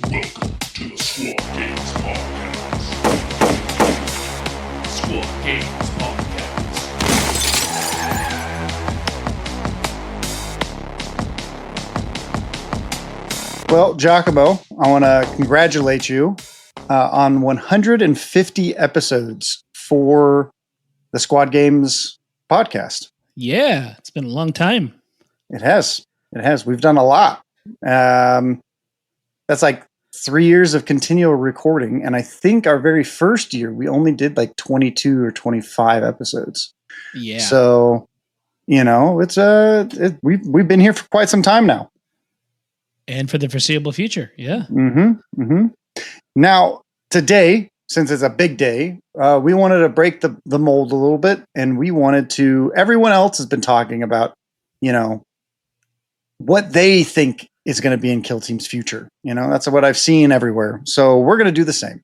Welcome to the Squad Games Podcast. Squad Games Podcast. Well, Giacomo, I want to congratulate you on 150 episodes for the Squad Games Podcast. Yeah, it's been a long time. It has. We've done a lot. That's like 3 years of continual recording. And I think our very first year, we only did like 22 or 25 episodes. Yeah. So, it's we've been here for quite some time now. And for the foreseeable future. Yeah. Now, today, since it's a big day, we wanted to break the mold a little bit. And we wanted to, everyone else has been talking about, what they think is going to be in Kill Team's future. That's what I've seen everywhere. So we're going to do the same.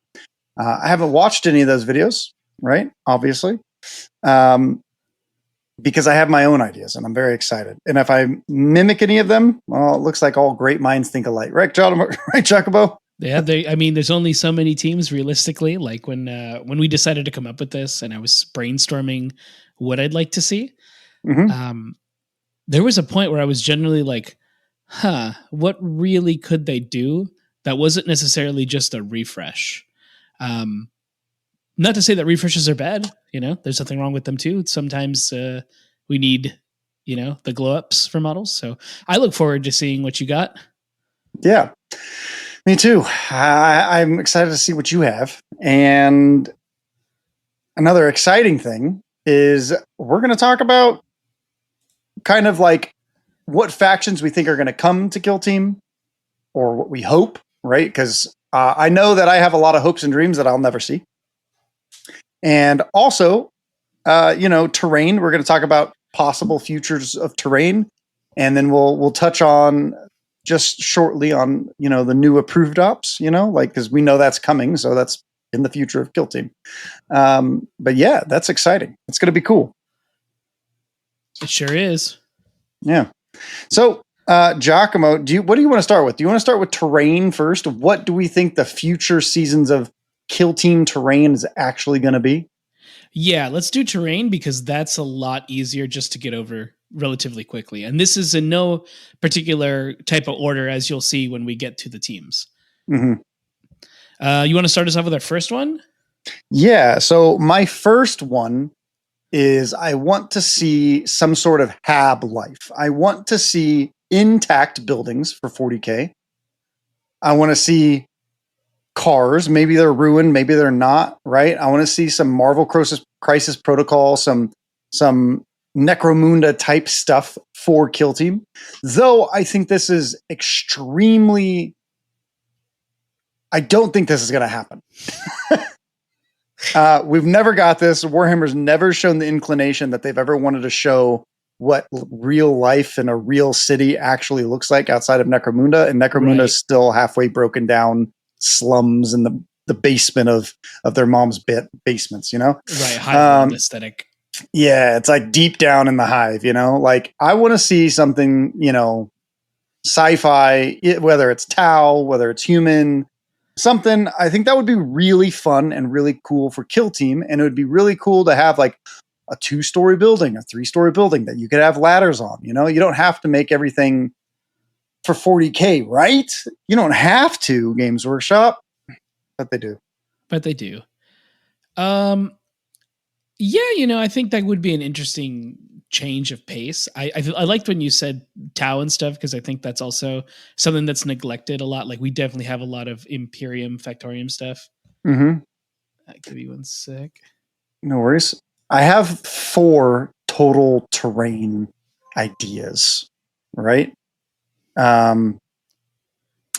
I haven't watched any of those videos, right? Obviously. Because I have my own ideas and I'm very excited. And if I mimic any of them, well, it looks like all great minds think alike. Right, Giacomo? Yeah, there's only so many teams realistically. Like when we decided to come up with this and I was brainstorming what I'd like to see, there was a point where I was generally like, what really could they do that wasn't necessarily just a refresh? Not to say that refreshes are bad, there's nothing wrong with them too. Sometimes we need, the glow ups for models. So I look forward to seeing what you got. Yeah, me too. I'm excited to see what you have. And another exciting thing is we're going to talk about kind of like what factions we think are going to come to Kill Team or what we hope, right? Because I know that I have a lot of hopes and dreams that I'll never see. And also, terrain. We're going to talk about possible futures of terrain. And then we'll touch on just shortly on, the new approved ops, because we know that's coming. So that's in the future of Kill Team. But yeah, that's exciting. It's going to be cool. It sure is. Yeah. So, Giacomo, what do you want to start with? Do you want to start with terrain first? What do we think the future seasons of Kill Team terrain is actually going to be? Yeah, let's do terrain because that's a lot easier just to get over relatively quickly. And this is in no particular type of order, as you'll see when we get to the teams. Mm-hmm. You want to start us off with our first one? Yeah. So my first one is I want to see some sort of hab life. I want to see intact buildings for 40K. I want to see cars. Maybe they're ruined. Maybe they're not, right? I want to see some Marvel Crisis Protocol, some Necromunda type stuff for Kill Team. Though I think this is I don't think this is going to happen. We've never got this. Warhammer's never shown the inclination that they've ever wanted to show what real life in a real city actually looks like outside of Necromunda. And Necromunda is still halfway broken down slums in the basement of their mom's basements, Right. High aesthetic. Yeah. It's like deep down in the hive, like I want to see something, sci-fi, whether it's Tau, whether it's human, something. I think that would be really fun and really cool for Kill Team. And it would be really cool to have like a 2-story building, a 3-story building that you could have ladders on. You don't have to make everything for 40K, right? You don't have to, Games Workshop, but they do. Yeah, I think that would be an interesting change of pace. I liked when you said Tau and stuff, because I think that's also something that's neglected a lot. Like we definitely have a lot of Imperium, Factorium stuff. Mm-hmm. Give me 1 sec. No worries. I have 4 total terrain ideas, right?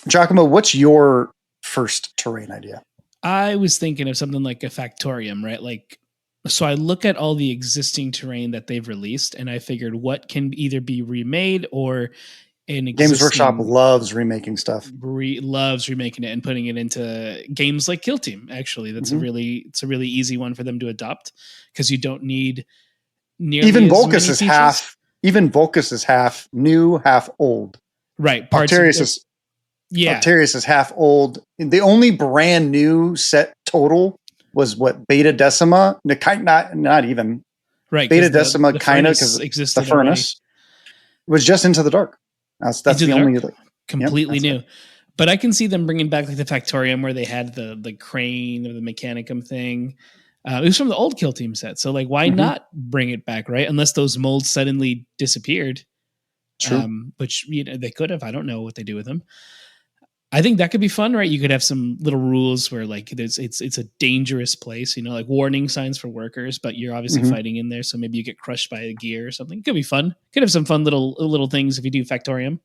Giacomo, what's your first terrain idea? I was thinking of something like a Factorium, right? So I look at all the existing terrain that they've released, and I figured what can either be remade or an existing... Games Workshop loves remaking stuff. Loves remaking it and putting it into games like Kill Team. Actually, that's a really easy one for them to adopt because you don't need nearly even as Volcus many is features. Even Volcus is half new, half old. Right. Altarius is Yeah. Octarius is half old. The only brand new set total was what, Beta Decima? Not even. Right. Beta 'cause Decima the kind of, furnace because the existed furnace was just Into the Dark. That's Into the the only Dark? like, Completely that's new. it. But I can see them bringing back like the Factorium where they had the crane or the Mechanicum thing. It was from the old Kill Team set. So like, why Mhm. not bring it back, right? Unless those molds suddenly disappeared. True. Which they could have. I don't know what they do with them. I think that could be fun, right? You could have some little rules where like it's a dangerous place, like warning signs for workers, but you're obviously Mhm. fighting in there, so maybe you get crushed by a gear or something. It could be fun. Could have some fun little things if you do Factorium.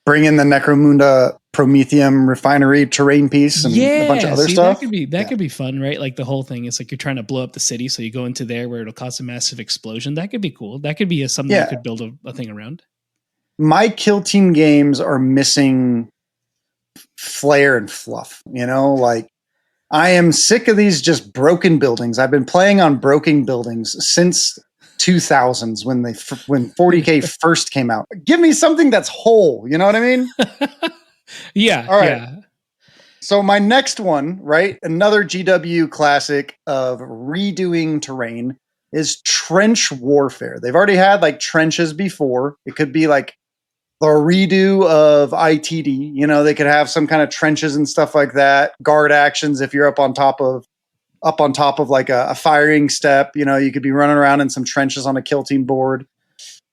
Bring in the Necromunda Prometheum refinery terrain piece and a bunch of other see, stuff. that could be fun, right? Like the whole thing is like you're trying to blow up the city, so you go into there where it'll cause a massive explosion. That could be cool. That could be something you could build a thing around. My Kill Team games are missing flair and fluff. Like, I am sick of these just broken buildings. I've been playing on broken buildings since 2000s when 40K first came out. Give me something that's whole. You know what I mean? Yeah. All right. Yeah. So my next one, right? Another GW classic of redoing terrain is trench warfare. They've already had like trenches before. It could be like the redo of ITD. They could have some kind of trenches and stuff like that. Guard actions if you're up on top of like a firing step. You could be running around in some trenches on a kill team board.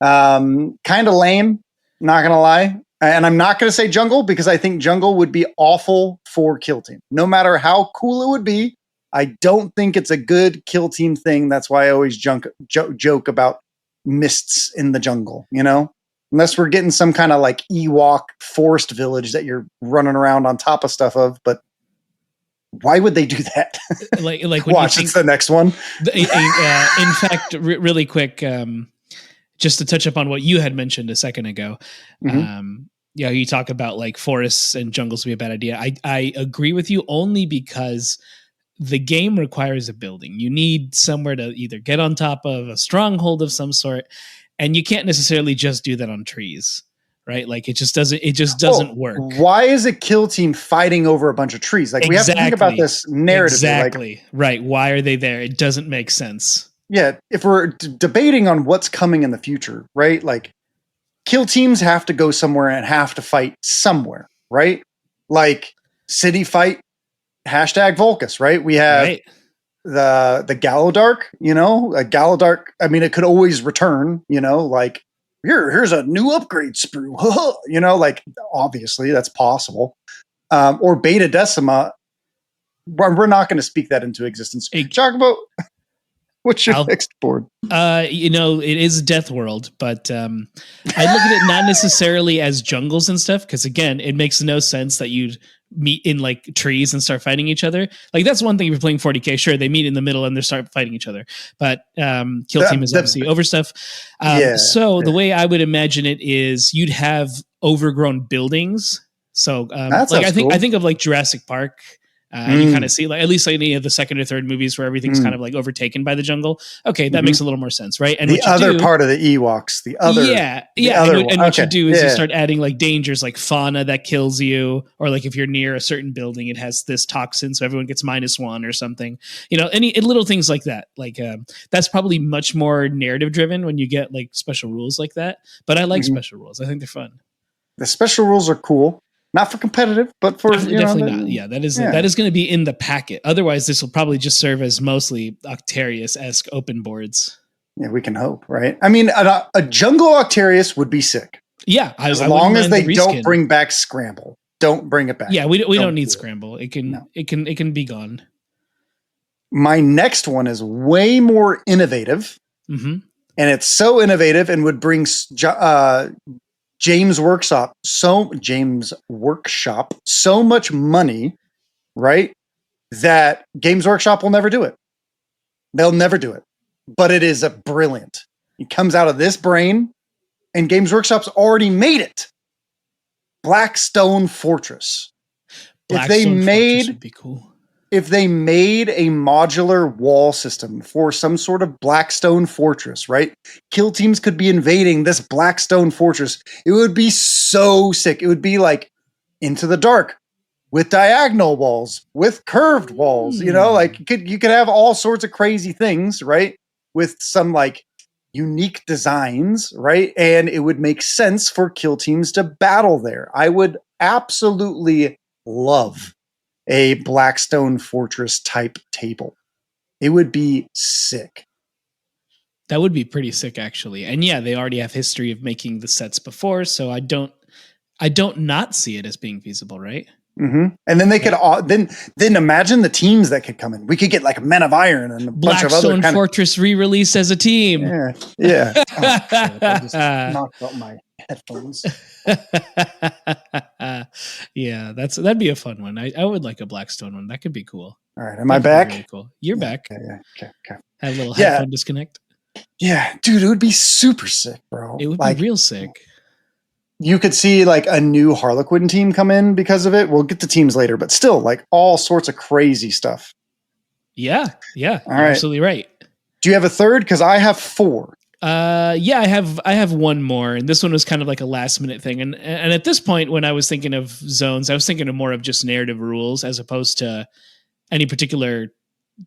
Kind of lame, not gonna lie. And I'm not gonna say jungle because I think jungle would be awful for kill team. No matter how cool it would be, I don't think it's a good kill team thing. That's why I always joke about mists in the jungle. Unless we're getting some kind of like Ewok forest village that you're running around on top of stuff of. But why would they do that? Like when Watch, it's the next one. In fact, really quick, just to touch up on what you had mentioned a second ago. Mhm. You talk about like forests and jungles would be a bad idea. I agree with you only because the game requires a building. You need somewhere to either get on top of a stronghold of some sort, and you can't necessarily just do that on trees, right? Like it just doesn't work. Why is a kill team fighting over a bunch of trees? Like we have to think about this narratively. Exactly. Like, right. Why are they there? It doesn't make sense. Yeah, if we're debating on what's coming in the future, right? Like kill teams have to go somewhere and have to fight somewhere, right? Like city fight, #Volcus, right? We have the Gallowdark, a Gallowdark. I mean, it could always return, like here's a new upgrade sprue, like obviously that's possible. Or Beta Decima. We're not going to speak that into existence. Talk about what's your next board? It is Death World, but I look at it not necessarily as jungles and stuff, because again, it makes no sense that you'd meet in like trees and start fighting each other. Like that's one thing if you're playing 40K, sure, they meet in the middle and they start fighting each other. But Kill Team is obviously over stuff. The way I would imagine it is you'd have overgrown buildings. So I think of like Jurassic Park. You kind of see, like at least like any of the second or third movies where everything's kind of like overtaken by the jungle. Okay, that makes a little more sense, right? And the other part of the Ewoks, what you do is you start adding like dangers, like fauna that kills you, or like if you're near a certain building, it has this toxin, so everyone gets -1 or something. Any little things like that. Like that's probably much more narrative driven when you get like special rules like that. But I like special rules. I think they're fun. The special rules are cool. Not for competitive, but for definitely not. Yeah, that is going to be in the packet. Otherwise, this will probably just serve as mostly Octarius-esque open boards. Yeah, we can hope, right? I mean, a jungle Octarius would be sick. Yeah, as long as they don't bring back Scramble. Don't bring it back. Yeah, we don't need Scramble. It can be gone. My next one is way more innovative, and it's so innovative and would bring James Workshop so much money, right? That Games Workshop will never do it. They'll never do it. But it is brilliant. It comes out of this brain, and Games Workshop's already made it. Blackstone Fortress. Blackstone Fortress would be cool. If they made a modular wall system for some sort of Blackstone Fortress, right? Kill teams could be invading this Blackstone Fortress. It would be so sick. It would be like Into the Dark with diagonal walls, with curved walls, like you could have all sorts of crazy things, right? With some like unique designs, right? And it would make sense for kill teams to battle there. I would absolutely love a Blackstone Fortress type table. It would be sick. That would be pretty sick, actually. And yeah, they already have history of making the sets before, so I don't not see it as being feasible, right? Mm-hmm. And then they could then imagine the teams that could come in. We could get like Men of Iron and a bunch of other Blackstone Fortress re-released as a team. Yeah. Oh, shit, I just knocked out my headphones. Yeah, that'd be a fun one. I would like a Blackstone one. That could be cool. All right, am I back? Really cool. You're back. Okay. Have a little headphone disconnect. Yeah, dude, it would be super sick, bro. It would be real sick. You could see like a new Harlequin team come in because of it. We'll get to teams later, but still like all sorts of crazy stuff. Yeah. You're right. Absolutely right. Do you have a third? Because I have 4. Yeah, I have one more, and this one was kind of like a last minute thing. And at this point, when I was thinking of zones, I was thinking of more of just narrative rules as opposed to any particular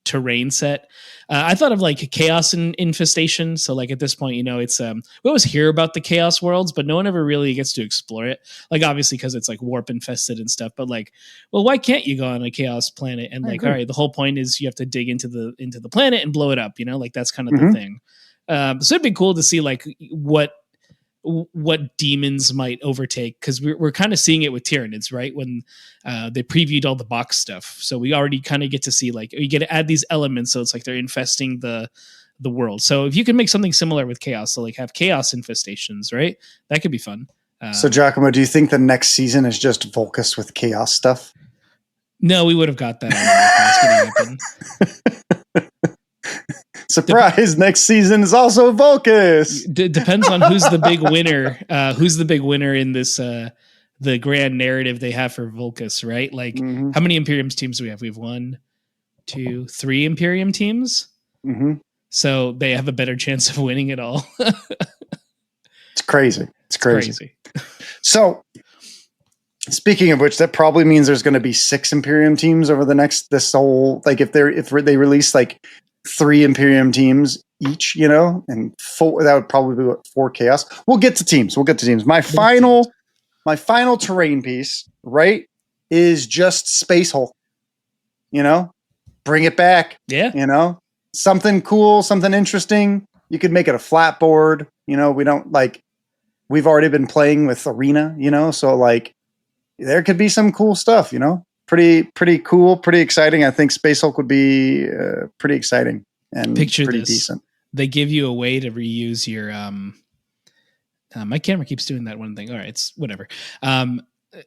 terrain set. I thought of like chaos and infestation. So like at this point, it's we always hear about the chaos worlds, but no one ever really gets to explore it. Like obviously because it's like warp infested and stuff. But like, well, why can't you go on a chaos planet? And like, all right, the whole point is you have to dig into the planet and blow it up. Like that's kind of the thing. So it'd be cool to see like what demons might overtake, because we're kind of seeing it with Tyranids, right? When they previewed all the box stuff, so we already kind of get to see like you get to add these elements, so it's like they're infesting the world. So if you can make something similar with chaos, so like have chaos infestations, right? That could be fun. So Giacomo, do you think the next season is just Volcus with chaos stuff? No, we would have got that. Surprise! Next season is also Volcus. Depends on who's the big winner. Who's the big winner in this the grand narrative they have for Volcus, right? Like how many Imperium teams do we have? We have 1, 2, 3 Imperium teams. So they have a better chance of winning it all. It's crazy. So speaking of which, that probably means there's going to be 6 Imperium teams over the next like if they release like 3 Imperium teams each, and 4, that would probably be 4 chaos. We'll get to teams. My final terrain piece, right, is just Space Hulk. Bring it back. Yeah. Something cool, something interesting. You could make it a flat board. We don't like. We've already been playing with Arena. So like, there could be some cool stuff. Pretty cool, pretty exciting. I think Space Hulk would be pretty exciting and pretty decent. They give you a way to reuse your my camera keeps doing that one thing. All right, it's whatever.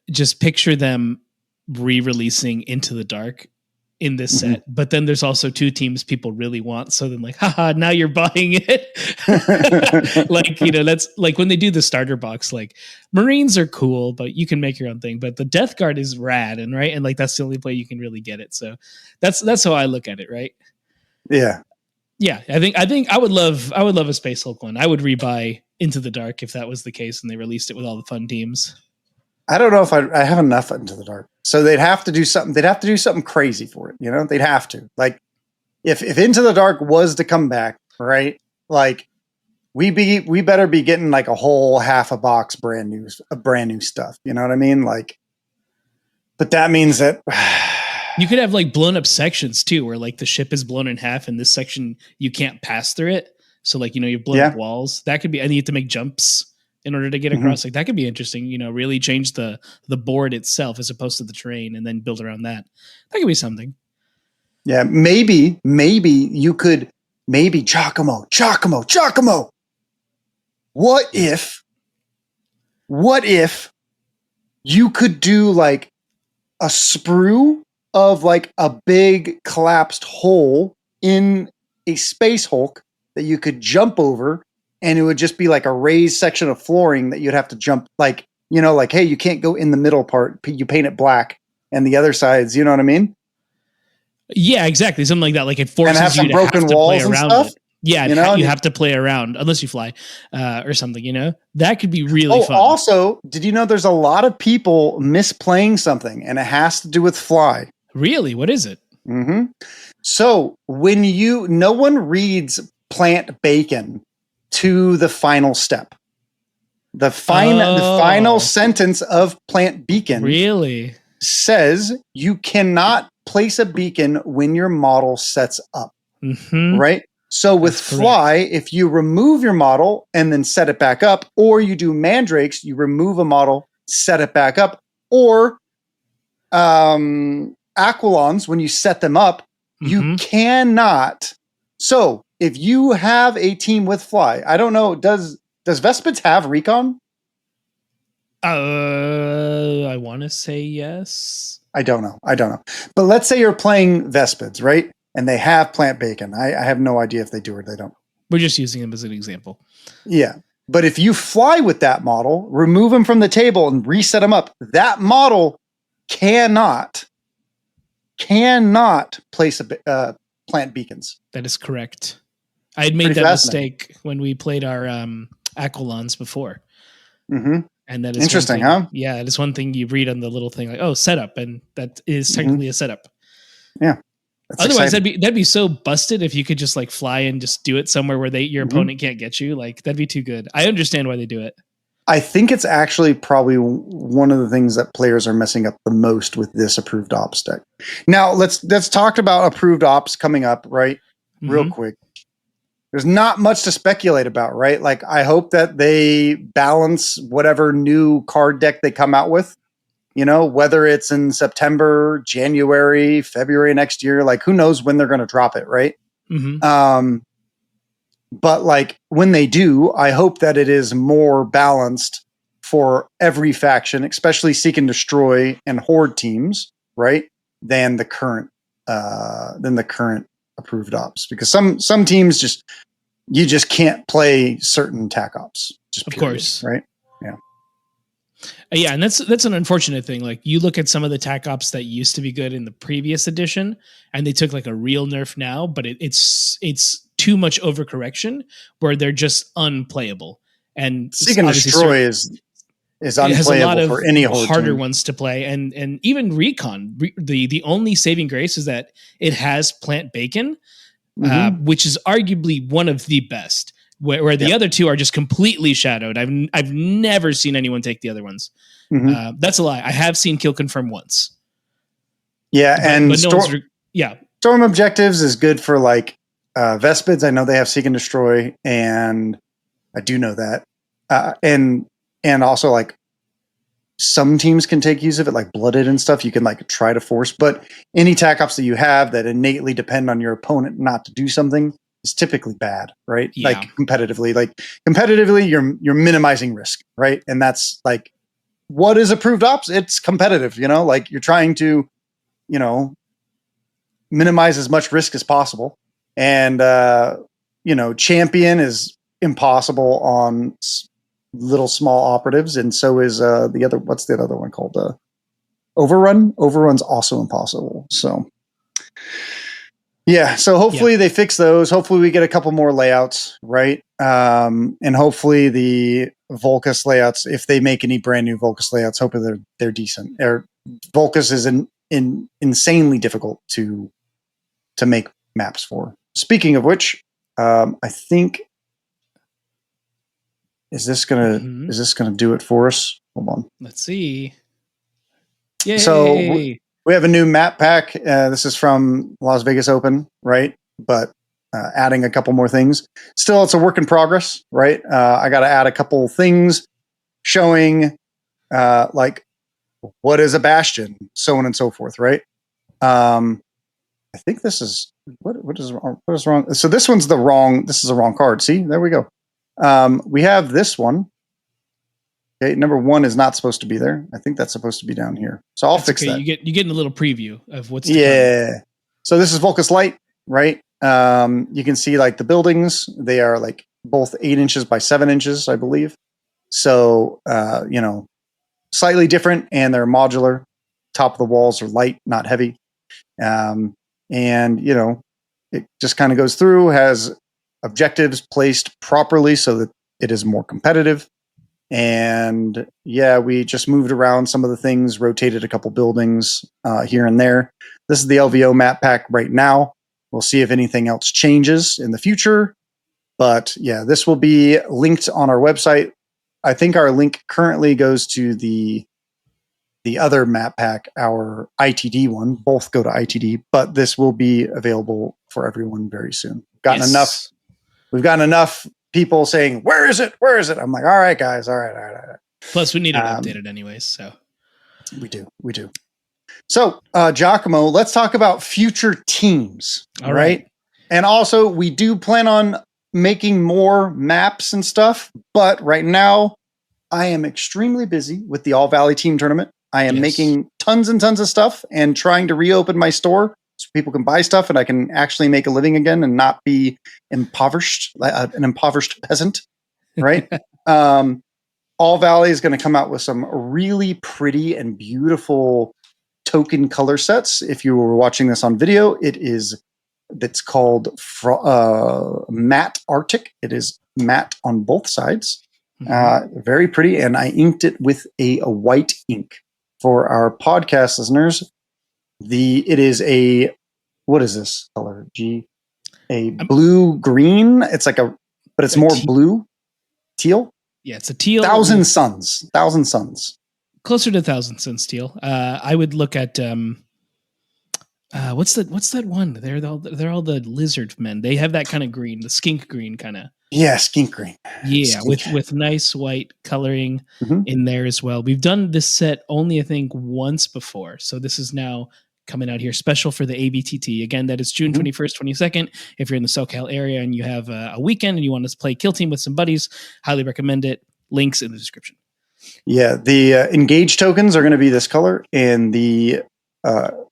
Just picture them re-releasing Into the Dark in this set, but then there's also 2 teams people really want. So then like, haha, now you're buying it. Like, that's like when they do the starter box, like Marines are cool, but you can make your own thing. But the Death Guard is rad, and right. And like, that's the only way you can really get it. So that's how I look at it. Right. Yeah. Yeah. I think I would love a Space Hulk one. I would rebuy Into the Dark if that was the case and they released it with all the fun teams. I don't know if I have enough Into the Dark. So they'd have to do something. They'd have to do something crazy for it. They'd have to. Like, if Into the Dark was to come back, right? Like, we better be getting like a whole half a box brand new stuff. You know what I mean? Like, but that means that you could have like blown up sections too, where like the ship is blown in half, and this section you can't pass through it. So like you've blown up walls. That could be, and you have to make jumps in order to get across. Like that could be interesting, really change the board itself as opposed to the terrain and then build around that. That could be something. Yeah. Maybe you could, Giacomo. What if you could do like a sprue of like a big collapsed hole in a Space Hulk that you could jump over, and it would just be like a raised section of flooring that you'd have to jump, like, like, hey, you can't go in the middle part. You paint it black, and the other sides, you know what I mean? Yeah, exactly. Something like that. Like it forces and have some you to broken have to walls play and around stuff. it. Yeah, You know, you have to play around unless you fly or something, you know? That could be really fun. Also, did you know there's a lot of people misplaying something and it has to do with fly? Really? What is it? Mm-hmm. So when no one reads plant bacon to the final step. The final sentence of plant beacon really says you cannot place a beacon when your model sets up. Mm-hmm. Right? So with That's fly, correct. if you remove your model and then set it back up, or you do mandrakes, you remove a model, set it back up, or aquilons, when you set them up, you Mm-hmm. cannot. So if you have a team with fly, I don't know, does Vespids have recon? I want to say yes. I don't know. But let's say you're playing Vespids, right? And they have plant bacon. I have no idea if they do or they don't. We're just using them as an example. Yeah. But if you fly with that model, remove them from the table and reset them up, that model cannot place plant beacons. That is correct. I had made Pretty that mistake when we played our aquilons before. Mm-hmm. And that is interesting, huh? huh? Yeah, it is one thing you read on the little thing like, oh, setup, and that is technically a setup. Yeah. Otherwise, that'd be so busted if you could just like fly and just do it somewhere where your opponent can't get you. Like that'd be too good. I understand why they do it. I think it's actually probably one of the things that players are messing up the most with this approved ops deck. Now let's talk about approved ops coming up, right? Real quick. There's not much to speculate about, right? Like I hope that they balance whatever new card deck they come out with, you know, whether it's in September, January, February next year, like who knows when they're going to drop it, right? But like when they do, I hope that it is more balanced for every faction, especially Seek and Destroy and Horde teams, right? Than the current approved ops, because some teams you just can't play certain tac ops. Just period, of course, right? Yeah. Yeah, and that's an unfortunate thing. Like you look at some of the tac ops that used to be good in the previous edition, and they took like a real nerf now, but it's too much overcorrection where they're just unplayable. And Seek and Destroy is unplayable for any Horde harder team. Ones to play, and even Recon. The only saving grace is that it has plant bacon, which is arguably one of the best. Where the other two are just completely shadowed. I've never seen anyone take the other ones. That's a lie. I have seen kill confirm once. Yeah, and but Storm Objectives is good for like Vespids. I know they have Seek and Destroy, and I do know that. And also like some teams can take use of it, like Blooded and stuff. You can like try to force, but any tac ops that you have that innately depend on your opponent not to do something is typically bad, right? Yeah. Like competitively, you're minimizing risk, right? And that's like what is approved ops? It's competitive, you know, like you're trying to, you know, minimize as much risk as possible. And champion is impossible on little small operatives, and so is what's the other one called? Overrun. Overrun's also impossible. So yeah, so hopefully they fix those. Hopefully we get a couple more layouts, right? And hopefully the Volcus layouts, if they make any brand new Volcus layouts, hopefully they're decent. Volcus is insanely difficult to make maps for. Speaking of which, I think is this gonna do it for us? Hold on. Let's see. Yay! So we have a new map pack. This is from Las Vegas Open, right? But adding a couple more things. Still, it's a work in progress, right? I got to add a couple things showing like what is a bastion, so on and so forth, right? I think this is what is wrong. So this one's this is the wrong card. See, there we go. We have this one. Okay, number 1 is not supposed to be there. I think that's supposed to be down here. So I'll fix that. You get a little preview of what's come. So this is Volcus Light, right? You can see like the buildings. They are like both 8 inches by 7 inches, I believe. So slightly different, and they're modular. Top of the walls are light, not heavy. And it just kind of goes through, has objectives placed properly so that it is more competitive. And yeah, we just moved around some of the things, rotated a couple buildings here and there. This is the LVO map pack right now. We'll see if anything else changes in the future. But yeah, this will be linked on our website. I think our link currently goes to the other map pack, our ITD one. Both go to ITD, but this will be available for everyone very soon. We've gotten enough people saying, "Where is it? Where is it?" I'm like, "All right, guys. All right." Plus, we need it updated anyways. So we do. So, Giacomo, let's talk about future teams. All right. And also, we do plan on making more maps and stuff, but right now, I am extremely busy with the All Valley Team Tournament. I am making tons and tons of stuff and trying to reopen my store so people can buy stuff and I can actually make a living again and not be impoverished, an impoverished peasant, right? All Valley is going to come out with some really pretty and beautiful token color sets. If you were watching this on video, it's called Matte Arctic. It is matte on both sides. Very pretty. And I inked it with a white ink. For our podcast listeners, it is what is this color? A blue green. It's but it's more blue, teal. Yeah, it's a teal. Thousand Suns. Closer to Thousand Suns teal. I would look at what's that one? They're all the lizard men. They have that kind of green, the skink green kind of. Yeah, skink green. Yeah, with nice white coloring in there as well. We've done this set only, I think, once before. So this is now coming out here special for the AVTT. Again, that is June 21st, 22nd. If you're in the SoCal area and you have a weekend and you want to play Kill Team with some buddies, highly recommend it. Links in the description. Yeah, the Engage tokens are going to be this color and the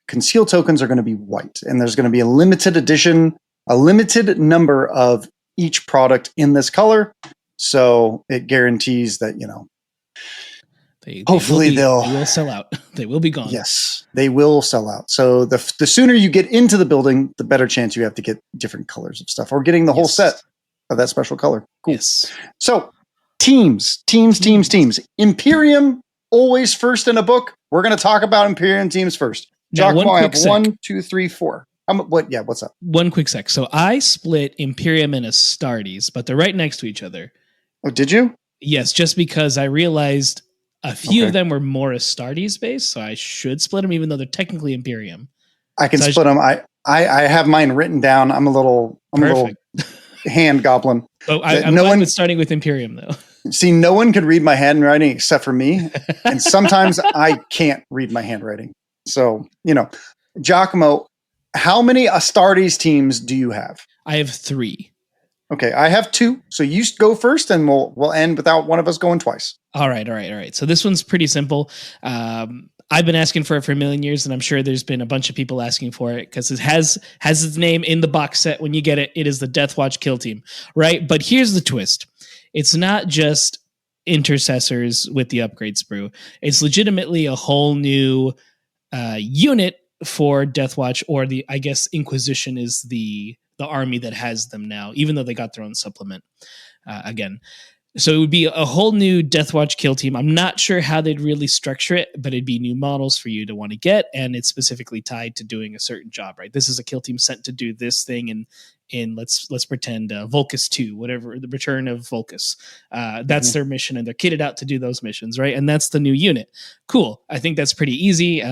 Conceal tokens are going to be white. And there's going to be a limited edition, a limited number of each product in this color, so it guarantees that hopefully they will sell out. They will be gone. Yes, they will sell out. So the sooner you get into the building, the better chance you have to get different colors of stuff or getting the whole set of that special color. Cool. Yes. So teams. Imperium always first in a book. We're going to talk about Imperium teams first. Giacomo, I have 1, 2, 3, 4. What's up? One quick sec. So I split Imperium and Astartes, but they're right next to each other. Oh, did you? Yes, just because I realized a few of them were more Astartes based, so I should split them, even though they're technically Imperium. I can split them. I have mine written down. I'm a little hand goblin. Oh, I'm fine with starting with Imperium though. See, no one can read my handwriting except for me, and sometimes I can't read my handwriting. So Giacomo. How many Astartes teams do you have? I have 3. Okay, I have 2. So you go first, and we'll end without one of us going twice. All right. So this one's pretty simple. I've been asking for it for a million years, and I'm sure there's been a bunch of people asking for it because it has its name in the box set. When you get it, it is the Deathwatch Kill Team, right? But here's the twist: it's not just intercessors with the upgrade sprue. It's legitimately a whole new unit for Deathwatch, or I guess Inquisition is the army that has them now, even though they got their own supplement again. So it would be a whole new Deathwatch Kill Team. I'm not sure how they'd really structure it, but it'd be new models for you to want to get, and it's specifically tied to doing a certain job, right? This is a kill team sent to do this thing, and let's pretend Volcus 2, whatever, the Return of Volcus. That's their mission, and they're kitted out to do those missions, right? And that's the new unit. Cool. I think that's pretty easy.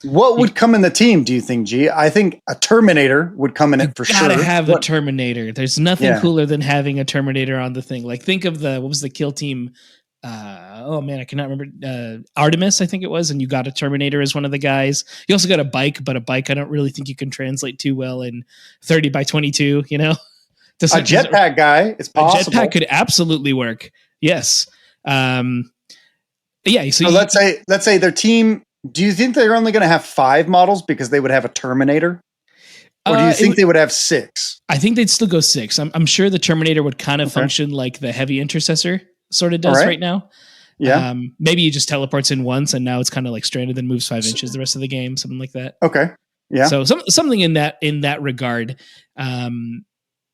What would come in the team, do you think, G? I think a Terminator would come in it for sure. Gotta have a Terminator. There's nothing cooler than having a Terminator on the thing. Like, think of what was the kill team? I cannot remember. Artemis, I think it was, and you got a Terminator as one of the guys. You also got a bike, but a bike I don't really think you can translate too well in 30 by 22, A jetpack guy, it's possible. A jetpack could absolutely work. Yes. So let's say their team. Do you think they're only going to have 5 models because they would have a Terminator? Or do you think they would have 6? I think they'd still go 6. I'm sure the Terminator would kind of function like the heavy intercessor sort of does right now. Yeah. Maybe he just teleports in once and now it's kind of like stranded and moves 5 inches the rest of the game, something like that. Okay. Yeah. So something in that regard.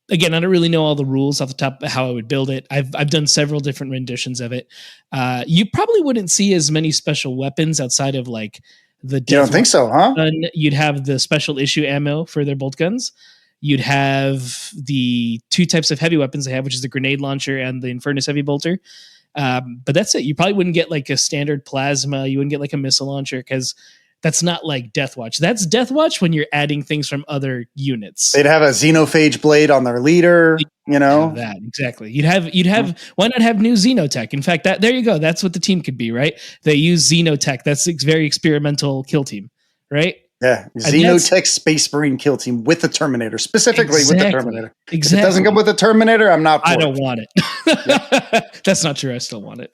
again, I don't really know all the rules off the top of how I would build it. I've done several different renditions of it. You probably wouldn't see as many special weapons outside of like the. You don't think so, huh? Gun. You'd have the special issue ammo for their bolt guns. You'd have the 2 types of heavy weapons they have, which is the grenade launcher and the Infernus heavy bolter. But that's it. You probably wouldn't get like a standard plasma. You wouldn't get like a missile launcher because that's not like Death Watch. That's Death Watch when you're adding things from other units. They'd have a xenophage blade on their leader, you know? That exactly. You'd have why not have new xenotech? In fact, there you go. That's what the team could be, right? They use xenotech. That's a very experimental kill team, right? Yeah, Xenotech Space Marine kill team with the Terminator, specifically with the Terminator. Exactly. If it doesn't come with the Terminator, I'm not. I don't want it. That's not true. I still want it.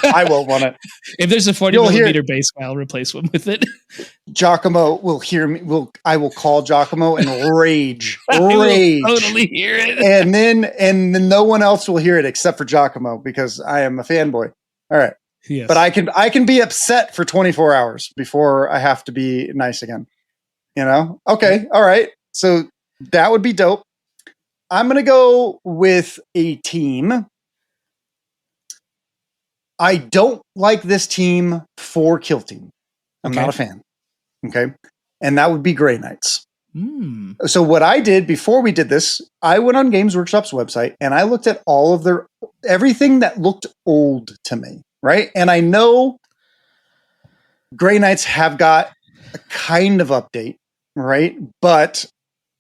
I won't want it. If there's a 40mm base, I'll replace one with it. Giacomo will hear me. I will call Giacomo and rage. Totally hear it. And then no one else will hear it except for Giacomo because I am a fanboy. All right. Yes. But I can be upset for 24 hours before I have to be nice again. You know? Okay. All right. So that would be dope. I'm going to go with a team. I don't like this team for Kill Team. I'm not a fan. Okay. And that would be Grey Knights. So what I did before we did this, I went on Games Workshop's website and I looked at all of everything that looked old to me. Right. And I know Grey Knights have got a kind of update. Right. But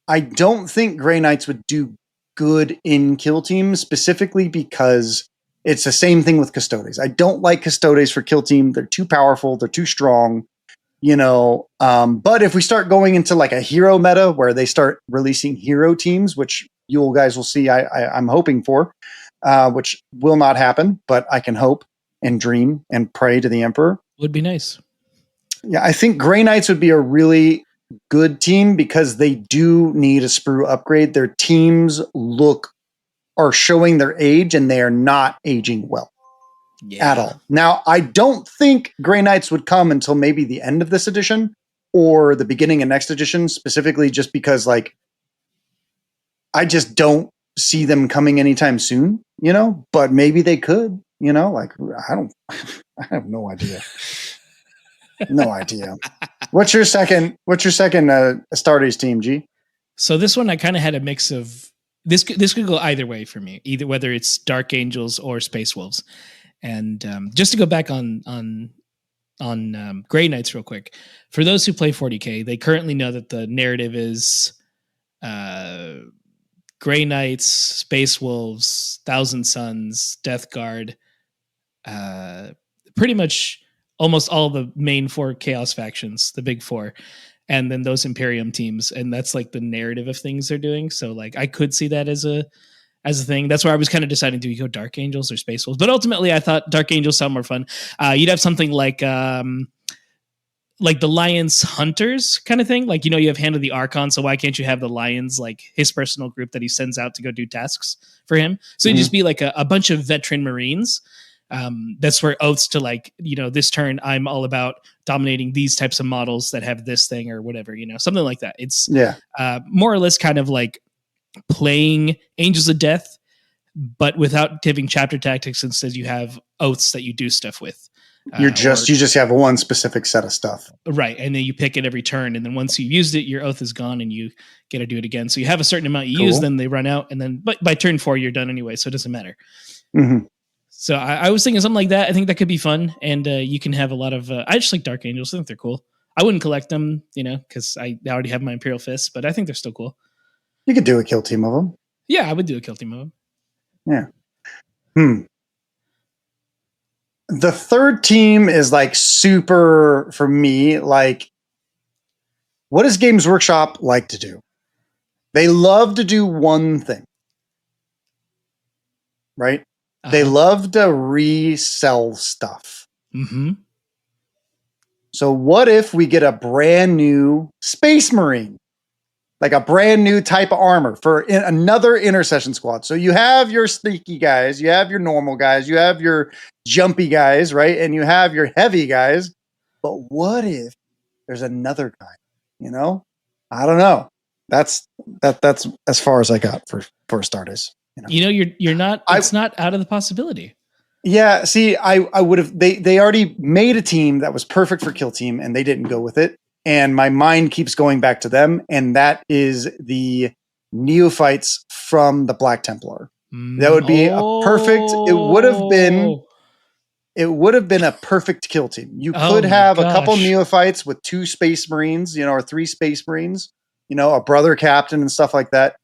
I don't think Grey Knights would do good in Kill Team specifically because it's the same thing with Custodes. I don't like Custodes for Kill Team. They're too powerful. They're too strong. You know, but if we start going into like a hero meta where they start releasing hero teams, which you guys will see, I'm hoping for, which will not happen, but I can hope and dream and pray to the Emperor. Would be nice. Yeah, I think Grey Knights would be a really good team because they do need a sprue upgrade. Their teams are showing their age and they are not aging well. At all. Now, I don't think Grey Knights would come until maybe the end of this edition or the beginning of next edition, specifically just because, like, I just don't see them coming anytime soon, you know, but maybe they could, you know, like, I have no idea. No idea. What's your second Astartes team, G? So this one, I kind of had a mix of, this could go either way for me, either whether it's Dark Angels or Space Wolves. And just to go back on Grey Knights real quick, for those who play 40K, they currently know that the narrative is Grey Knights, Space Wolves, Thousand Suns, Death Guard, pretty much almost all the main 4 Chaos factions, the big 4, and then those Imperium teams, and that's like the narrative of things they're doing. So like I could see that as a thing. That's where I was kind of deciding, do we go Dark Angels or Space Wolves? But ultimately, I thought Dark Angels sound more fun. You'd have something like the Lions Hunters kind of thing. Like, you know, you have Hand of the Archon, so why can't you have the Lions, like his personal group that he sends out to go do tasks for him? So it'd just be like a bunch of veteran Marines. That's where oaths to, like, you know, this turn I'm all about dominating these types of models that have this thing or whatever, you know, something like that. It's more or less kind of like playing Angels of Death, but without giving chapter tactics. Instead, you have oaths that you do stuff with. You just have one specific set of stuff, right? And then you pick it every turn, and then once you've used it, your oath is gone, and you get to do it again. So you have a certain amount you use, then they run out, and then but by turn 4 you're done anyway, so it doesn't matter. So I was thinking something like that. I think that could be fun, and you can have a lot of. I just like Dark Angels. I think they're cool. I wouldn't collect them, you know, because I already have my Imperial Fists, but I think they're still cool. You could do a kill team of them. Yeah, I would do a kill team of them. Yeah. The third team is like super, for me, like, what does Games Workshop like to do? They love to do one thing. Right? They love to resell stuff. So what if we get a brand new Space Marine? Like a brand new type of armor for another intercession squad. So you have your sneaky guys, you have your normal guys, you have your jumpy guys, right? And you have your heavy guys. But what if there's another guy? You know? I don't know. That's as far as I got for Astartes. You're not. It's not out of the possibility. Yeah. See, I would have. They already made a team that was perfect for Kill Team, and they didn't go with it. And my mind keeps going back to them, and that is the neophytes from the Black Templar. That would be a perfect. It would have been. It would have been a perfect kill team. You could have a couple neophytes with 2 Space Marines, or 3 Space Marines, a brother captain and stuff like that.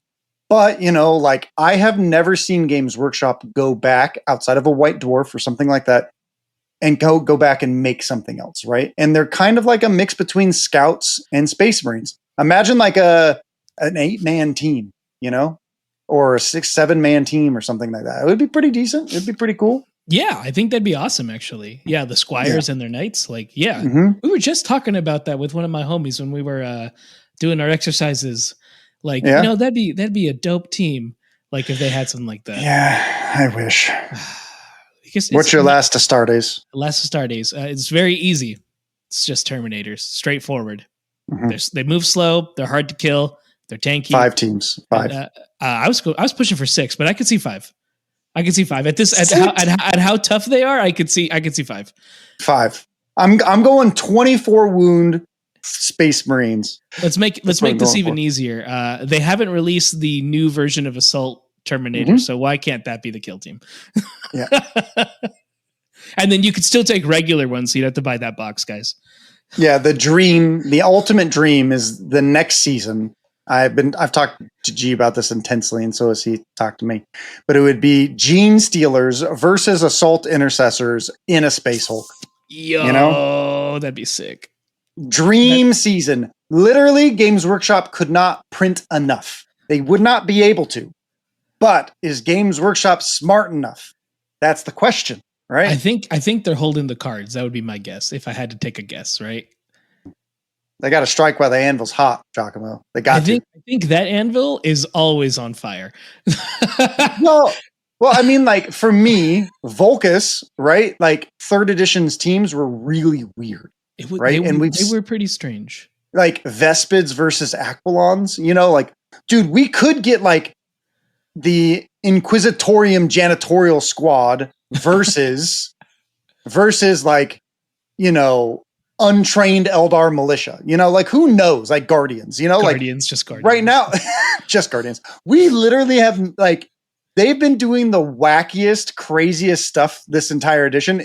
But, like I have never seen Games Workshop go back outside of a White Dwarf or something like that and go back and make something else, right? And they're kind of like a mix between Scouts and Space Marines. Imagine like an 8-man team, or a 6-7 man team or something like that. It would be pretty decent. It'd be pretty cool. Yeah, I think that'd be awesome, actually. Yeah, the squires and their knights. Like, yeah. Mm-hmm. We were just talking about that with one of my homies when we were doing our exercises. Like, that'd be a dope team. Like, if they had something like that. Yeah, I wish. Because what's your last Astartes? Last Astartes. It's very easy. It's just Terminators, straightforward. Mm-hmm. They move slow. They're hard to kill. They're tanky. 5 teams. 5. And, I was pushing for 6, but I could see 5. I can see 5 at how tough they are. I could see 5. 5. I'm going 24 wound Space Marines. Let's make this even easier. They haven't released the new version of Assault Terminator, so why can't that be the kill team? Yeah. And then you could still take regular ones, so you'd have to buy that box, guys. Yeah, the ultimate dream is the next season. I've talked to G about this intensely, and so has he talked to me. But it would be Gene Stealers versus Assault Intercessors in a Space Hulk. Yo, that'd be sick. Dream season. Literally, Games Workshop could not print enough. They would not be able to. But is Games Workshop smart enough? That's the question, right? I think they're holding the cards. That would be my guess if I had to take a guess, right? They got to strike while the anvil's hot, Giacomo. They got to. I think that anvil is always on fire. well, I mean, like for me, Volcus, right? Like 3rd edition's teams were really weird, right? They were pretty strange. Like Vespids versus Aquilons, like, dude, we could get like the Inquisitorium janitorial squad versus like, untrained Eldar militia, like who knows, like Guardians, Guardians, just Guardians right now, just Guardians. We literally have like, they've been doing the wackiest, craziest stuff this entire edition.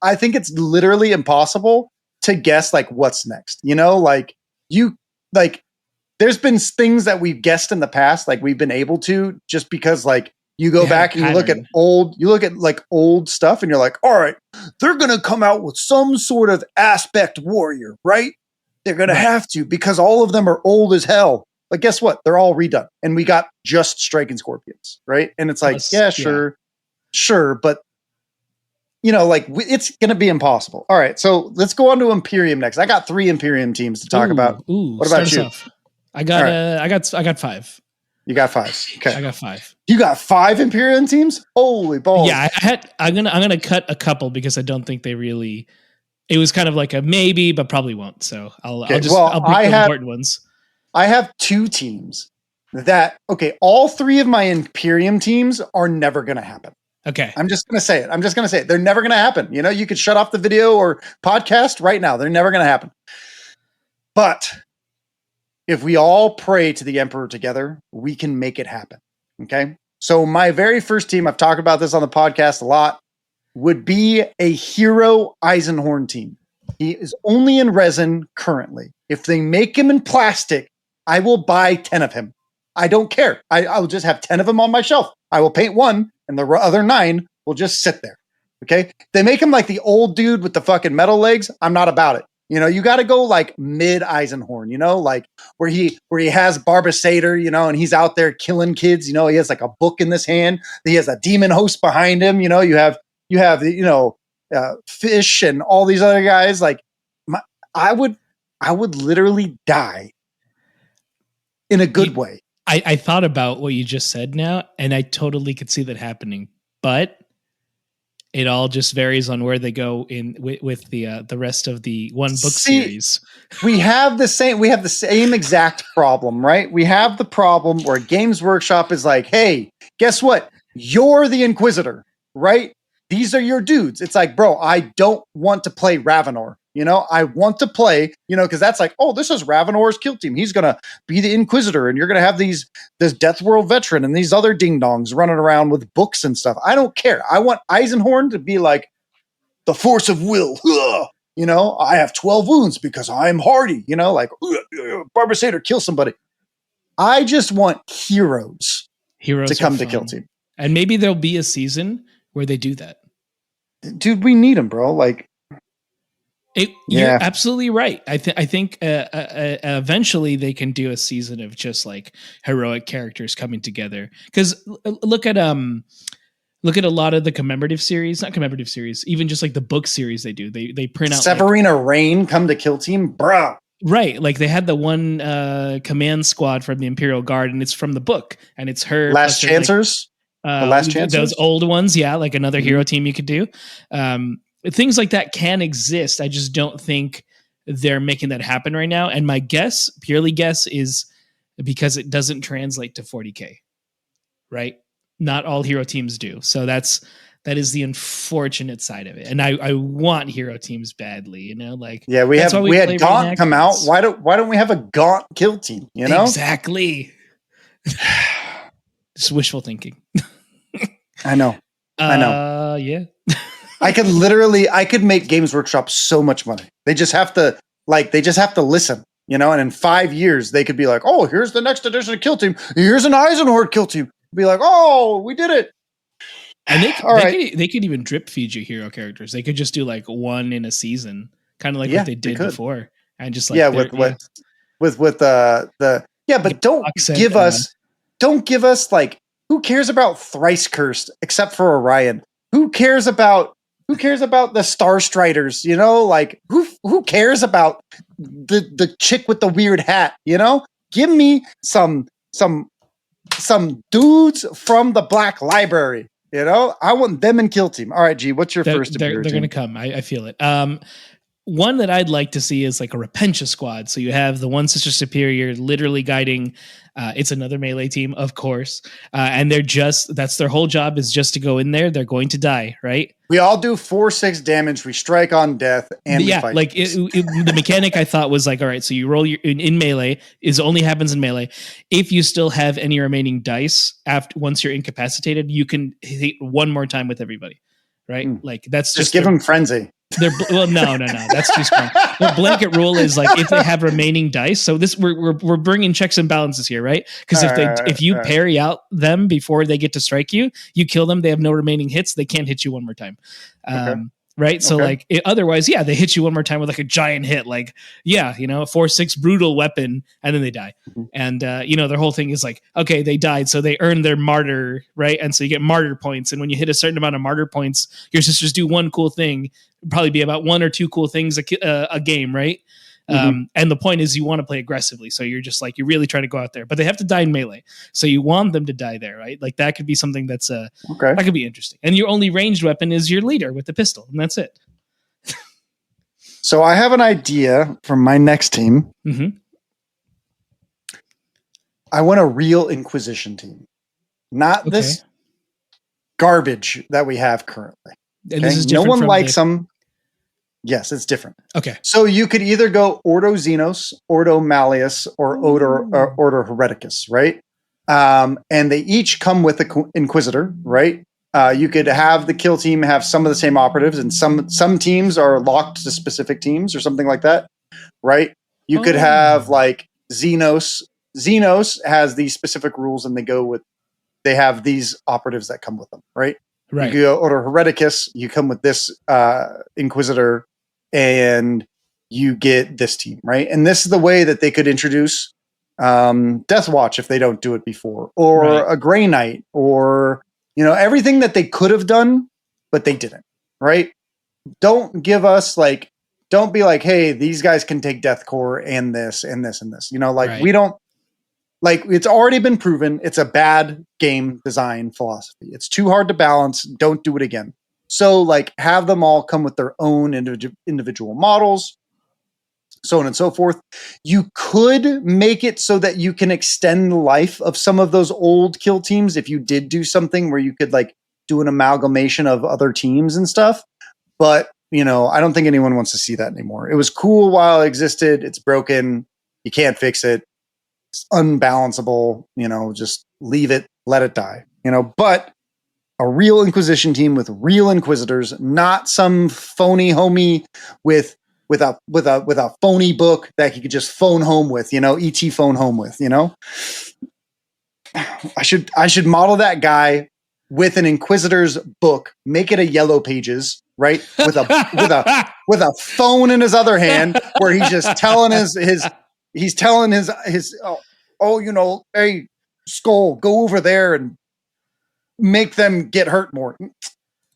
I think it's literally impossible to guess like what's next, there's been things that we've guessed in the past, like we've been able to just because like you go back and you look at like old stuff and you're like, all right, they're going to come out with some sort of aspect warrior, right? They're going to have to, because all of them are old as hell. Like, guess what? They're all redone. And we got just Striking Scorpions, right? And it's like, sure. But, it's going to be impossible. All right. So let's go on to Imperium next. I got 3 Imperium teams to talk about. What about you? I got 5. You got 5. Okay. I got 5. You got 5 Imperium teams? Holy balls. Yeah, I'm gonna cut a couple because I don't think they really. It was kind of like a maybe, but probably won't. So I'll pick the important ones. I have 2 teams that all 3 of my Imperium teams are never gonna happen. Okay. I'm just gonna say it. They're never gonna happen. You could shut off the video or podcast right now. They're never gonna happen. But if we all pray to the Emperor together, we can make it happen. Okay. So my very first team, I've talked about this on the podcast a lot, would be a Hero Eisenhorn team. He is only in resin currently. If they make him in plastic, I will buy 10 of him. I don't care. I will just have 10 of them on my shelf. I will paint 1 and the other 9 will just sit there. Okay. They make him like the old dude with the fucking metal legs. I'm not about it. You got to go like mid Eisenhorn, like where he has Barbasator, and he's out there killing kids. He has like a book in this hand. He has a demon host behind him. You have Fish and all these other guys. Like I would literally die in a good way. I thought about what you just said now, and I totally could see that happening. But It all just varies on where they go in with the rest of the one book See, series. We have the same exact problem, right? We have the problem where Games Workshop is like, hey, guess what? You're the Inquisitor, right? These are your dudes. It's like, bro, I don't want to play Ravenor. I want to play, because that's like, oh, this is Ravenor's kill team. He's gonna be the Inquisitor, and you're gonna have this Death World veteran and these other ding dongs running around with books and stuff. I don't care. I want Eisenhorn to be like the force of will. I have 12 wounds because I'm hardy. Barbasator, kill somebody. I just want heroes to come to kill team, and maybe there'll be a season where they do that. Dude, we need them, bro. You're absolutely right. I think eventually they can do a season of just like heroic characters coming together. Because look at a lot of the not commemorative series, even just like the book series they do. They print out Severina Rain come to kill team, bro. Right, like they had the one command squad from the Imperial Guard, and it's from the book, and it's her Last Chancers. The Last Chancers, those old ones, yeah, like another hero team you could do. Things like that can exist. I just don't think they're making that happen right now. And my purely guess, is because it doesn't translate to 40K, right? Not all hero teams do. So that is the unfortunate side of it. And I want hero teams badly, we had Gaunt come out. Why don't we have a Gaunt kill team? Exactly. Just wishful thinking. I know. Yeah. I could make Games Workshop so much money. They just have to listen, and in 5 years they could be like, oh, here's the next edition of Kill Team. Here's an Eisenhorn Kill Team. Be like, oh, we did it. And they could even drip feed you hero characters. They could just do like one in a season, kind of like what they did before, and just like but don't give us like, who cares about Thrice Cursed except for Orion? Who cares about the Star Striders? Who cares about the chick with the weird hat? Give me some dudes from the Black Library. I want them in kill team. All right, G, what's your first? They're going to come. I feel it. One that I'd like to see is like a Repentia squad. So you have the one Sister Superior literally guiding. It's another melee team, of course. And that's their whole job, is just to go in there. They're going to die, right? We all do 4-6 damage. We strike on death, and we fight. Like the mechanic I thought was like, all right, so you roll in melee, only happens in melee. If you still have any remaining dice once you're incapacitated, you can hit one more time with everybody, right? Like that's just give them frenzy. No, that's too strong. The blanket rule is like if they have remaining dice. So we're bringing checks and balances here, right? Because if you parry out them before they get to strike you, you kill them. They have no remaining hits. They can't hit you one more time. Right. So otherwise, they hit you one more time with like a giant hit, like, a 4-6 brutal weapon, and then they die. Mm-hmm. And, their whole thing is like, okay, they died. So they earned their martyr. Right. And so you get martyr points. And when you hit a certain amount of martyr points, your sisters do one cool thing, probably be about one or two cool things a game. Right. Mm-hmm. And the point is you want to play aggressively. So you're just like, you're really trying to go out there, but they have to die in melee. So you want them to die there, right? Like that could be something that's that could be interesting. And your only ranged weapon is your leader with the pistol, and that's it. So I have an idea for my next team. Mm-hmm. I want a real Inquisition team, not this garbage that we have currently. And this is different. No one likes them. Yes, it's different. Okay. So you could either go Ordo Xenos, Ordo Malleus, or Ordo Hereticus, right? And they each come with an Inquisitor, right? You could have the kill team have some of the same operatives, and some teams are locked to specific teams or something like that, right? You could have like Xenos. Xenos has these specific rules, and they have these operatives that come with them, right? Right. You go Ordo Hereticus, you come with this Inquisitor, and you get this team, right? And this is the way that they could introduce Death Watch if they don't do it before, or a Grey Knight, or everything that they could have done, but they didn't, right? Don't give us don't be like, hey, these guys can take Death Core and this and this and this. We don't. It's already been proven. It's a bad game design philosophy. It's too hard to balance. Don't do it again. So like have them all come with their own individual models, so on and so forth. You could make it so that you can extend the life of some of those old kill teams if you did do something where you could like do an amalgamation of other teams and stuff. But, you know, I don't think anyone wants to see that anymore. It was cool while it existed. It's broken. You can't fix it. It's unbalanceable. You know, just leave it, let it die. You know, but a real Inquisition team with real Inquisitors, not some phony homie with a phony book that you could just phone home with, you know, ET phone home with, you know. I should model that guy with an Inquisitor's book, make it a Yellow Pages, right? With a phone in his other hand, where he's just telling his you know, hey, Skull, go over there and make them get hurt more.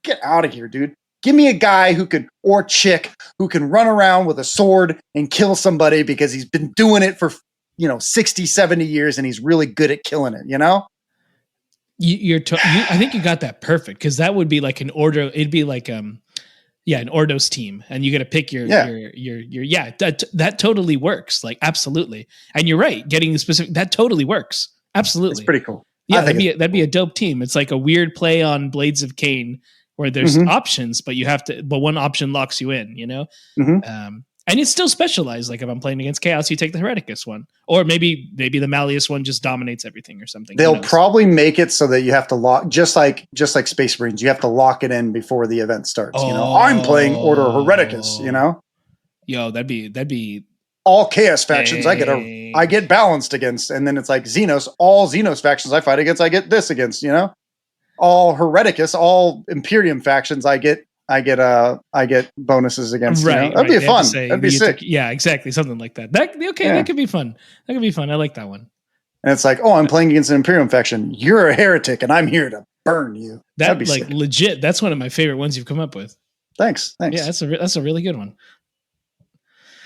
Get out of here, dude. Give me a guy or chick who can run around with a sword and kill somebody because he's been doing it for, you know, 60, 70 years and he's really good at killing it, you know? I think you got that perfect, because that would be like an Ordo. It'd be like an Ordos team, and you got to pick your that totally works. Like, absolutely. And you're right, getting the specific, that totally works. Absolutely. It's pretty cool. Yeah, that'd be a dope team. It's like a weird play on Blades of Cain, where there's options, but one option locks you in, you know? And it's still specialized. Like if I'm playing against Chaos, you take the Hereticus one, or maybe the Malleus one just dominates everything or something. They'll probably make it so that you have to lock, just like Space Marines, you have to lock it in before the event starts. You know, I'm playing Order Hereticus, you know? Yo, that'd be all Chaos factions I get balanced against, and then it's like Xenos, all Xenos factions I fight against, I get this against, you know? All Hereticus, all Imperium factions I get bonuses against. Right, you know? That'd be fun. That'd be sick. Yeah, exactly, something like that. That could be fun. That could be fun. I like that one. And it's like, oh, I'm playing against an Imperium faction. You're a heretic, and I'm here to burn you. That'd be like sick. Legit. That's one of my favorite ones you've come up with. Thanks. Yeah, that's a really good one.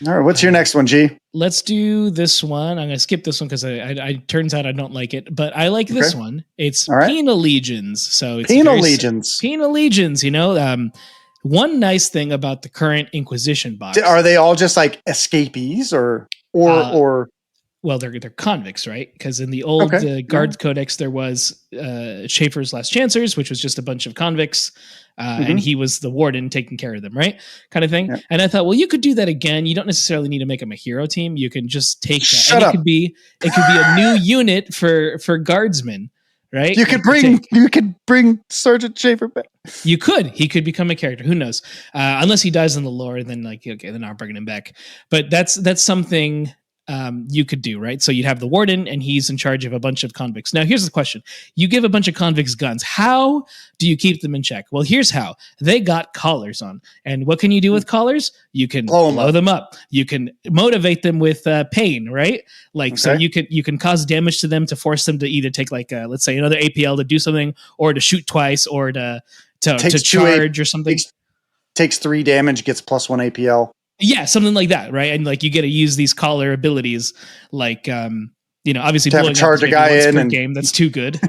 All right, what's your next one, G? Let's do this one. I'm going to skip this one because I turns out I don't like it, but I like this one. It's Penal Legions. So it's Penal Legions. Penal Legions, you know. One nice thing about the current Inquisition box. Are they all just like escapees or well, they're convicts, right? Because in the old Guard Codex, there was Schaefer's Last Chancers, which was just a bunch of convicts, and he was the warden taking care of them, right? Kind of thing. Yeah. And I thought, well, you could do that again. You don't necessarily need to make them a hero team. You can just take that. Shut up. It could be a new unit for guardsmen, right? You could bring Sergeant Schaefer back. He could become a character. Who knows? Unless he dies in the lore, then then I'm bringing him back. But that's something you could do, right? So you'd have the warden, and he's in charge of a bunch of convicts. Now, here's the question. You give a bunch of convicts guns. How do you keep them in check? Well, here's how. They got collars on. And what can you do with collars? You can blow them up. You can motivate them with pain, right? So you can cause damage to them to force them to either take let's say another APL to do something, or to shoot twice, or to charge or something. Takes 3 damage, gets +1 APL. Yeah, something like that, right? And you get to use these collar abilities, obviously blowing charge a guy in and game. That's too good.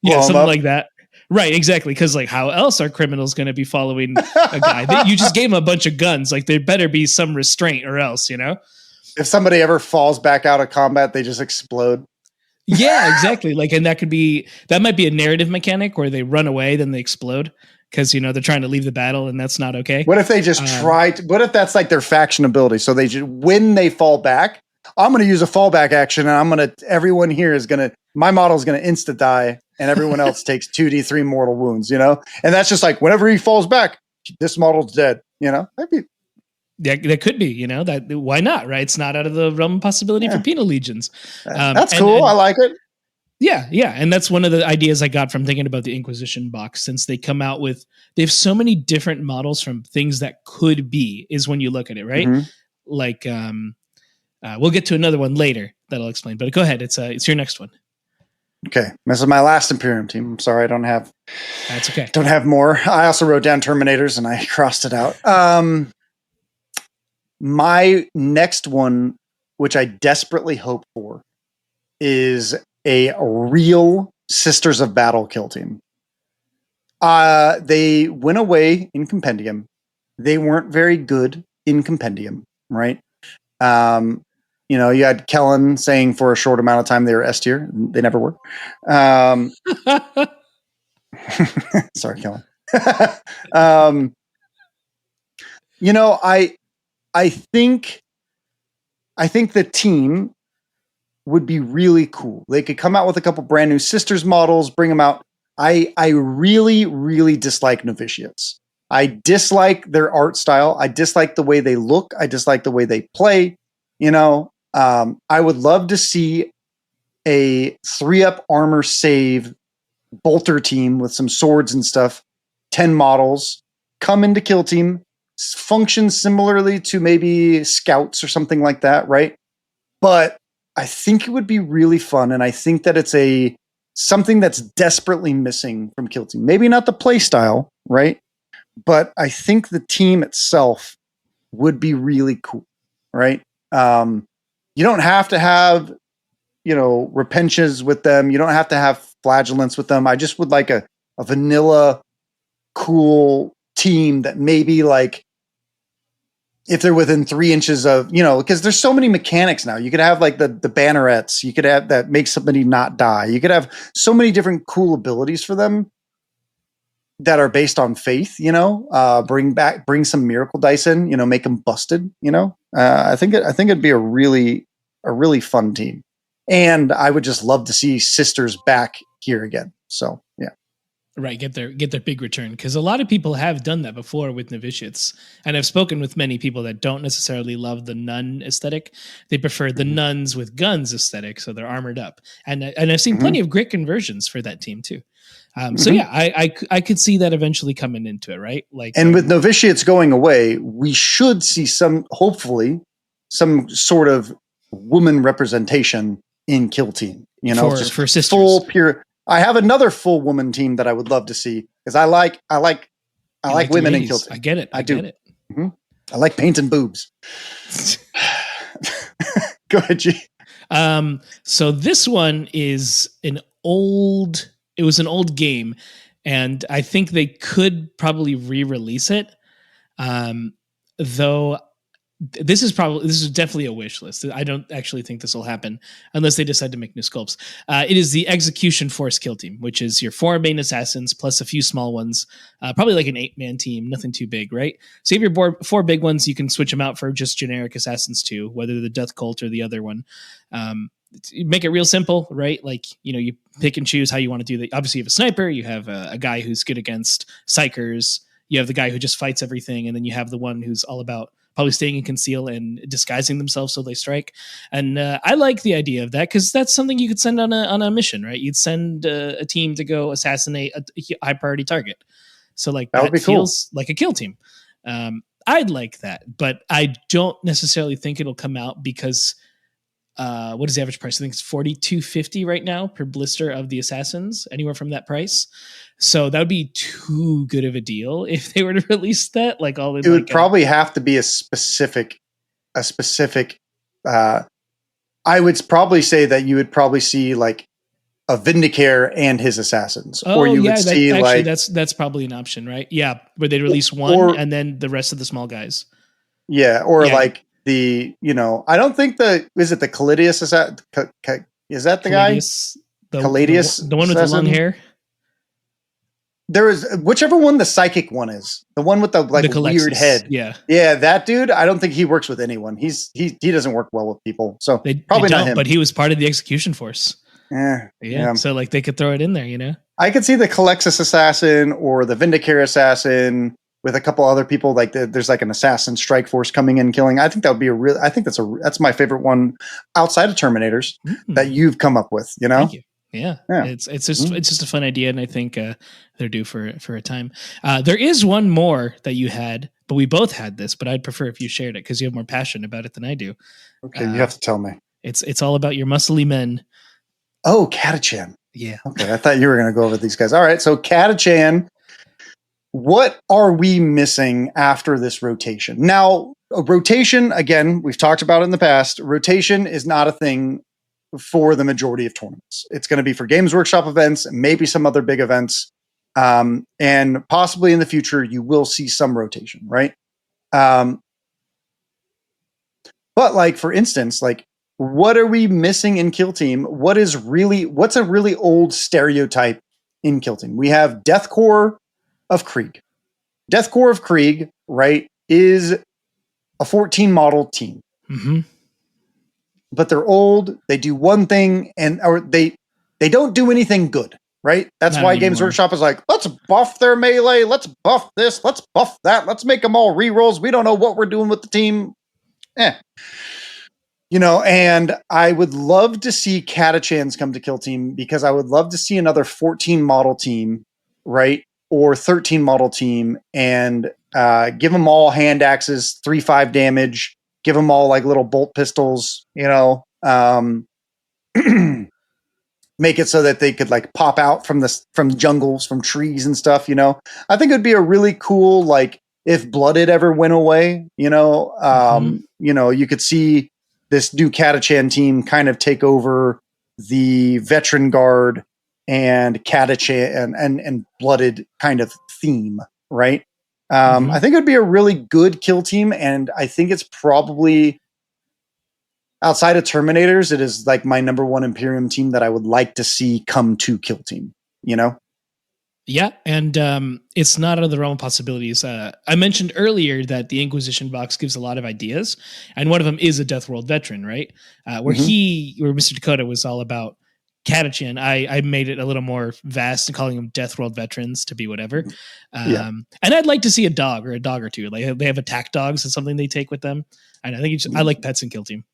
Yeah, something like that. Right, exactly. Because how else are criminals going to be following a guy? You just gave him a bunch of guns. There better be some restraint, or else, you know. If somebody ever falls back out of combat, they just explode. Yeah, exactly. And that might be a narrative mechanic where they run away, then they explode. Because they're trying to leave the battle, and that's not okay. What if they just what if that's their faction ability? So when they fall back, I'm going to use a fallback action, and everyone here is my model is going to insta die, and everyone else takes 2d3 mortal wounds. And that's just whenever he falls back, this model's dead. That'd be. Yeah, that could be. That why not? Right? It's not out of the realm of possibility for Penal Legions. That's cool. I like it. Yeah. And that's one of the ideas I got from thinking about the Inquisition box, since they have so many different models from things that could be, is when you look at it, right? Mm-hmm. We'll get to another one later that I'll explain, but go ahead. It's your next one. Okay. This is my last Imperium team. I'm sorry. That's okay. Don't have more. I also wrote down Terminators and I crossed it out. My next one, which I desperately hope for, is a real Sisters of Battle kill team. They went away in Compendium. They weren't very good in Compendium, right? You had Kellen saying for a short amount of time they were S tier. They never were. Sorry, Kellen. I think the team would be really cool. They could come out with a couple brand new sisters models, bring them out. I really, really dislike novitiates. I dislike their art style. I dislike the way they look. I dislike the way they play. I would love to see a 3-up armor save bolter team with some swords and stuff, 10 models, come into kill team, function similarly to maybe scouts or something like that, right? But I think it would be really fun, and I think that it's something that's desperately missing from kill team. Maybe not the play style, right? But I think the team itself would be really cool, right? You don't have to have, repentions with them. You don't have to have flagellants with them. I just would like a vanilla, cool team that maybe like, if they're within 3 inches of, because there's so many mechanics now. You could have like the bannerets. You could have that make somebody not die. You could have so many different cool abilities for them that are based on faith, bring some miracle dice in, make them busted, I think it'd be a really fun team. And I would just love to see sisters back here again. So, yeah. Right, get their big return, because a lot of people have done that before with novitiates, and I've spoken with many people that don't necessarily love the nun aesthetic. They prefer the nuns with guns aesthetic, so they're armored up, and I've seen plenty of great conversions for that team too. So yeah, I could see that eventually coming into it, right? Like, and with novitiates going away, we should see hopefully some sort of woman representation in kill team. For sisters. Full pure. I have another full woman team that I would love to see, because I like women in kill team. I get it. I get it. Mm-hmm. I like painting boobs. Go ahead, G. So this one is an old game, and I think they could probably re-release it. Though this is definitely a wish list. I don't actually think this will happen unless they decide to make new sculpts. It is the Execution Force kill team, which is your 4 main assassins plus a few small ones, probably like an 8-man team, nothing too big, right? So you have your 4 big ones. You can switch them out for just generic assassins too, whether the Death Cult or the other one. Make it real simple, right? Like, you pick and choose how you want to do that. Obviously, you have a sniper, you have a guy who's good against psychers, you have the guy who just fights everything, and then you have the one who's all about probably staying in conceal and disguising themselves so they strike. And I like the idea of that, because that's something you could send on a mission, right? You'd send a team to go assassinate a high priority target. So like that feels cool. Like a kill team. I'd like that, but I don't necessarily think it'll come out, because what is the average price? I think it's $42.50 right now per blister of the assassins, anywhere from that price. So that would be too good of a deal if they were to release that. Like all it would probably have to be a specific. I would probably say that you would probably see like a Vindicare and his assassons, or you would see actually, that's probably an option, right? Yeah, where they release one and then the rest of the small guys. Yeah, like the I don't think is it the Callidius is that the guy? Callidius, the one with the long hair. There is whichever one the psychic one is, the one with the weird head. Yeah, that dude. I don't think he works with anyone. He doesn't work well with people. So probably not him. But he was part of the Execution Force. Yeah. So like they could throw it in there, I could see the Calexis assassin or the Vindicare assassin with a couple other people. Like there's like an assassin strike force coming in killing. I think that would be I think that's my favorite one outside of Terminators that you've come up with. Thank you. Yeah. It's just a fun idea, and I think they're due for a time. There is one more that you had, but we both had this. But I'd prefer if you shared it, because you have more passion about it than I do. Okay, you have to tell me. It's all about your muscly men. Oh, Katachchan. Yeah. Okay, I thought you were going to go over these guys. All right, so Katachchan. What are we missing after this rotation? Now, a rotation, again, we've talked about it in the past. Rotation is not a thing for the majority of tournaments. It's going to be for Games Workshop events and maybe some other big events. And possibly in the future, you will see some rotation, right? But like, for instance, like, what are we missing in Kill Team? What's a really old stereotype in Kill Team? We have Death Corps of Krieg. Death Corps of Krieg, right, is a 14 model team. Mm-hmm. But they're old. They do one thing, or they don't do anything good, right? That's Not why anymore. Games Workshop is like, let's buff their melee, let's buff this, let's buff that, let's make them all rerolls. We don't know what we're doing with the team. And I would love to see Katachans come to Kill Team, because I would love to see another 14 model team, right? Or 13 model team, and give them all hand axes, 3/5 damage, give them all like little bolt pistols, make it so that they could like pop out from jungles, from trees and stuff. I think it'd be a really cool, like, if Blooded ever went away, you could see this new Katachan team kind of take over the Veteran Guard and Katachan and Blooded kind of theme, right? I think it would be a really good Kill Team, and I think it's probably, outside of Terminators, it is like my number one Imperium team that I would like to see come to Kill Team, Yeah, and it's not out of the realm of possibilities. I mentioned earlier that the Inquisition box gives a lot of ideas, and one of them is a Death World veteran, right? Where Mr. Dakotah was all about Katachchan. I made it a little more vast and calling them Death World veterans to be whatever. And I'd like to see a dog or two. Like, they have attack dogs. It's something they take with them. And I think I like pets in Kill Team.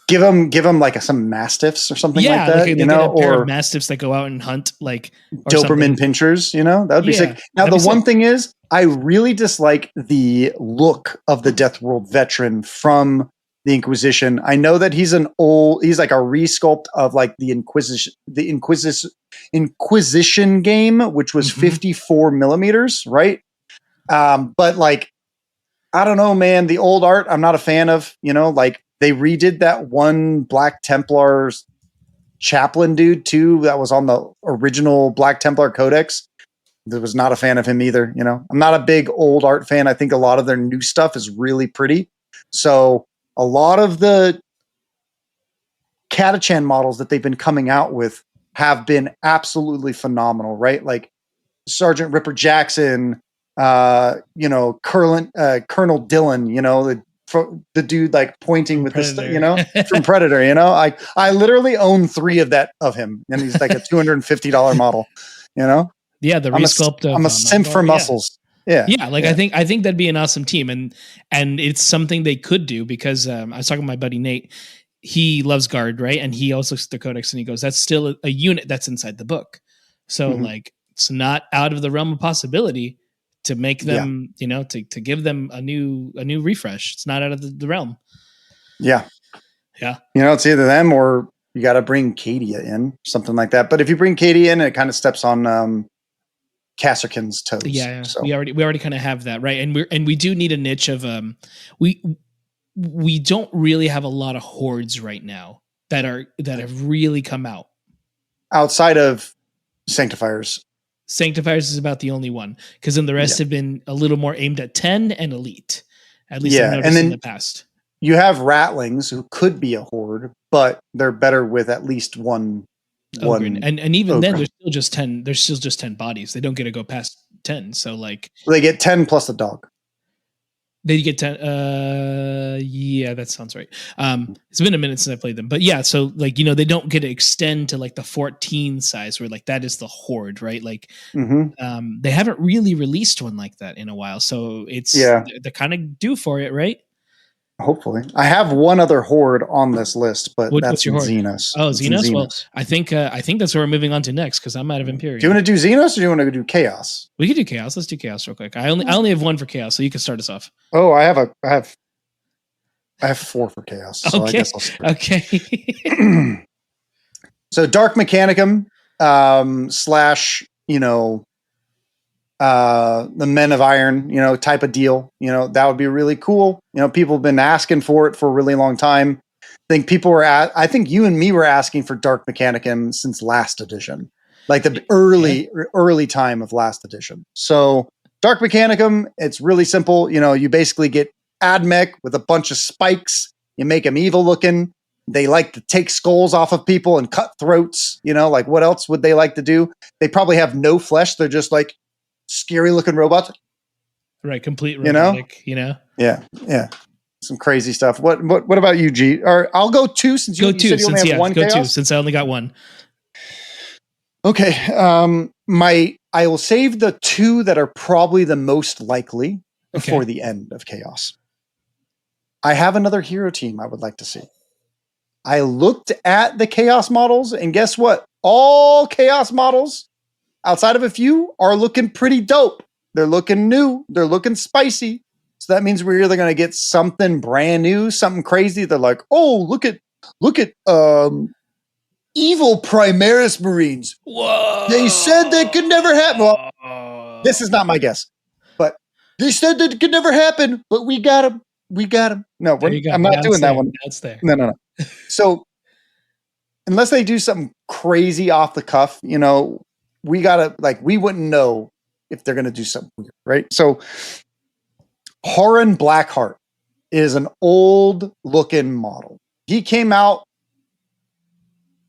Give them like some mastiffs or something like that, they get a pair of mastiffs that go out and hunt, like, Doberman pinchers. That would be sick. Now, the one thing is, I really dislike the look of the Death World veteran from the Inquisition. I know that he's like a resculpt of like the Inquisition game, which was 54 millimeters, right? But like, I don't know, man. The old art, I'm not a fan of. Like, they redid that one Black Templar's chaplain dude too, that was on the original Black Templar Codex. I was not a fan of him either. I'm not a big old art fan. I think a lot of their new stuff is really pretty. So a lot of the Katachchan models that they've been coming out with have been absolutely phenomenal, right? Like Sergeant Ripper Jackson, Colonel Dillon, the dude like pointing with this, from Predator. I literally own 3 of him, and he's like a $250 model. Yeah, the resculpt. I'm a simp for muscles. Yeah. I think that'd be an awesome team, and it's something they could do, because I was talking to my buddy Nate. He loves Guard, right? And he also looks at the Codex, and he goes, "That's still a unit that's inside the book." So like, it's not out of the realm of possibility to make them, to give them a new refresh. It's not out of the realm. Yeah. It's either them or you got to bring Cadia in, something like that. But if you bring Cadia in, it kind of steps on Kasserkin's toes. Yeah. So. We already kind of have that, right? And we do need a niche of we don't really have a lot of hordes right now that have really come out outside of Sanctifiers. Sanctifiers is about the only one, because then the rest have been a little more aimed at 10 and elite. At least I've noticed in the past. You have Ratlings, who could be a horde, but they're better with at least one. And even then, there's still just 10. There's still just 10 bodies. They don't get to go past 10. So like, they get 10 plus the dog. They get 10. Yeah, that sounds right. It's been a minute since I played them, but yeah. So like, they don't get to extend to like the 14 size, where like that is the horde, right? Like, they haven't really released one like that in a while. So they're kind of due for it, right? Hopefully. I have one other horde on this list, but what's your horde? Xenos. Oh, Xenos? Well, I think that's where we're moving on to next, because I'm out of Imperium. Do you want to do Xenos, or do you want to do Chaos? We could do Chaos. Let's do Chaos real quick. I only have 1 for Chaos, so you can start us off. Oh, I have 4 for Chaos. So okay. I guess I'll start. Okay. So Dark Mechanicum / the Men of Iron, type of deal, that would be really cool. People have been asking for it for a really long time. I think you and me were asking for Dark Mechanicum since last edition. like the early time of last edition. So Dark Mechanicum, it's really simple. You basically get AdMech with a bunch of spikes. You make them evil looking. They like to take skulls off of people and cut throats. Like what else would they like to do? They probably have no flesh. They're just like scary looking robots. Right. Complete robotic, Yeah. Some crazy stuff. What about you, G? Or I'll go two since you said you only have one chaos. Two since I only got one. Okay. I will save the two that are probably the most likely for the end of chaos. I have another hero team I would like to see. I looked at the chaos models, and guess what? All chaos models, outside of a few, are looking pretty dope. They're looking new. They're looking spicy. So that means we're either going to get something brand new, something crazy. They're like, oh, look at evil Primaris Marines. Whoa. They said that could never happen. Well, this is not my guess, but they said that it could never happen, but we got them. We got them. No, I'm not doing that one. That's there. No. So unless they do something crazy off the cuff, we gotta we wouldn't know if they're gonna do something weird, right? So Horan Blackheart is an old looking model. He came out,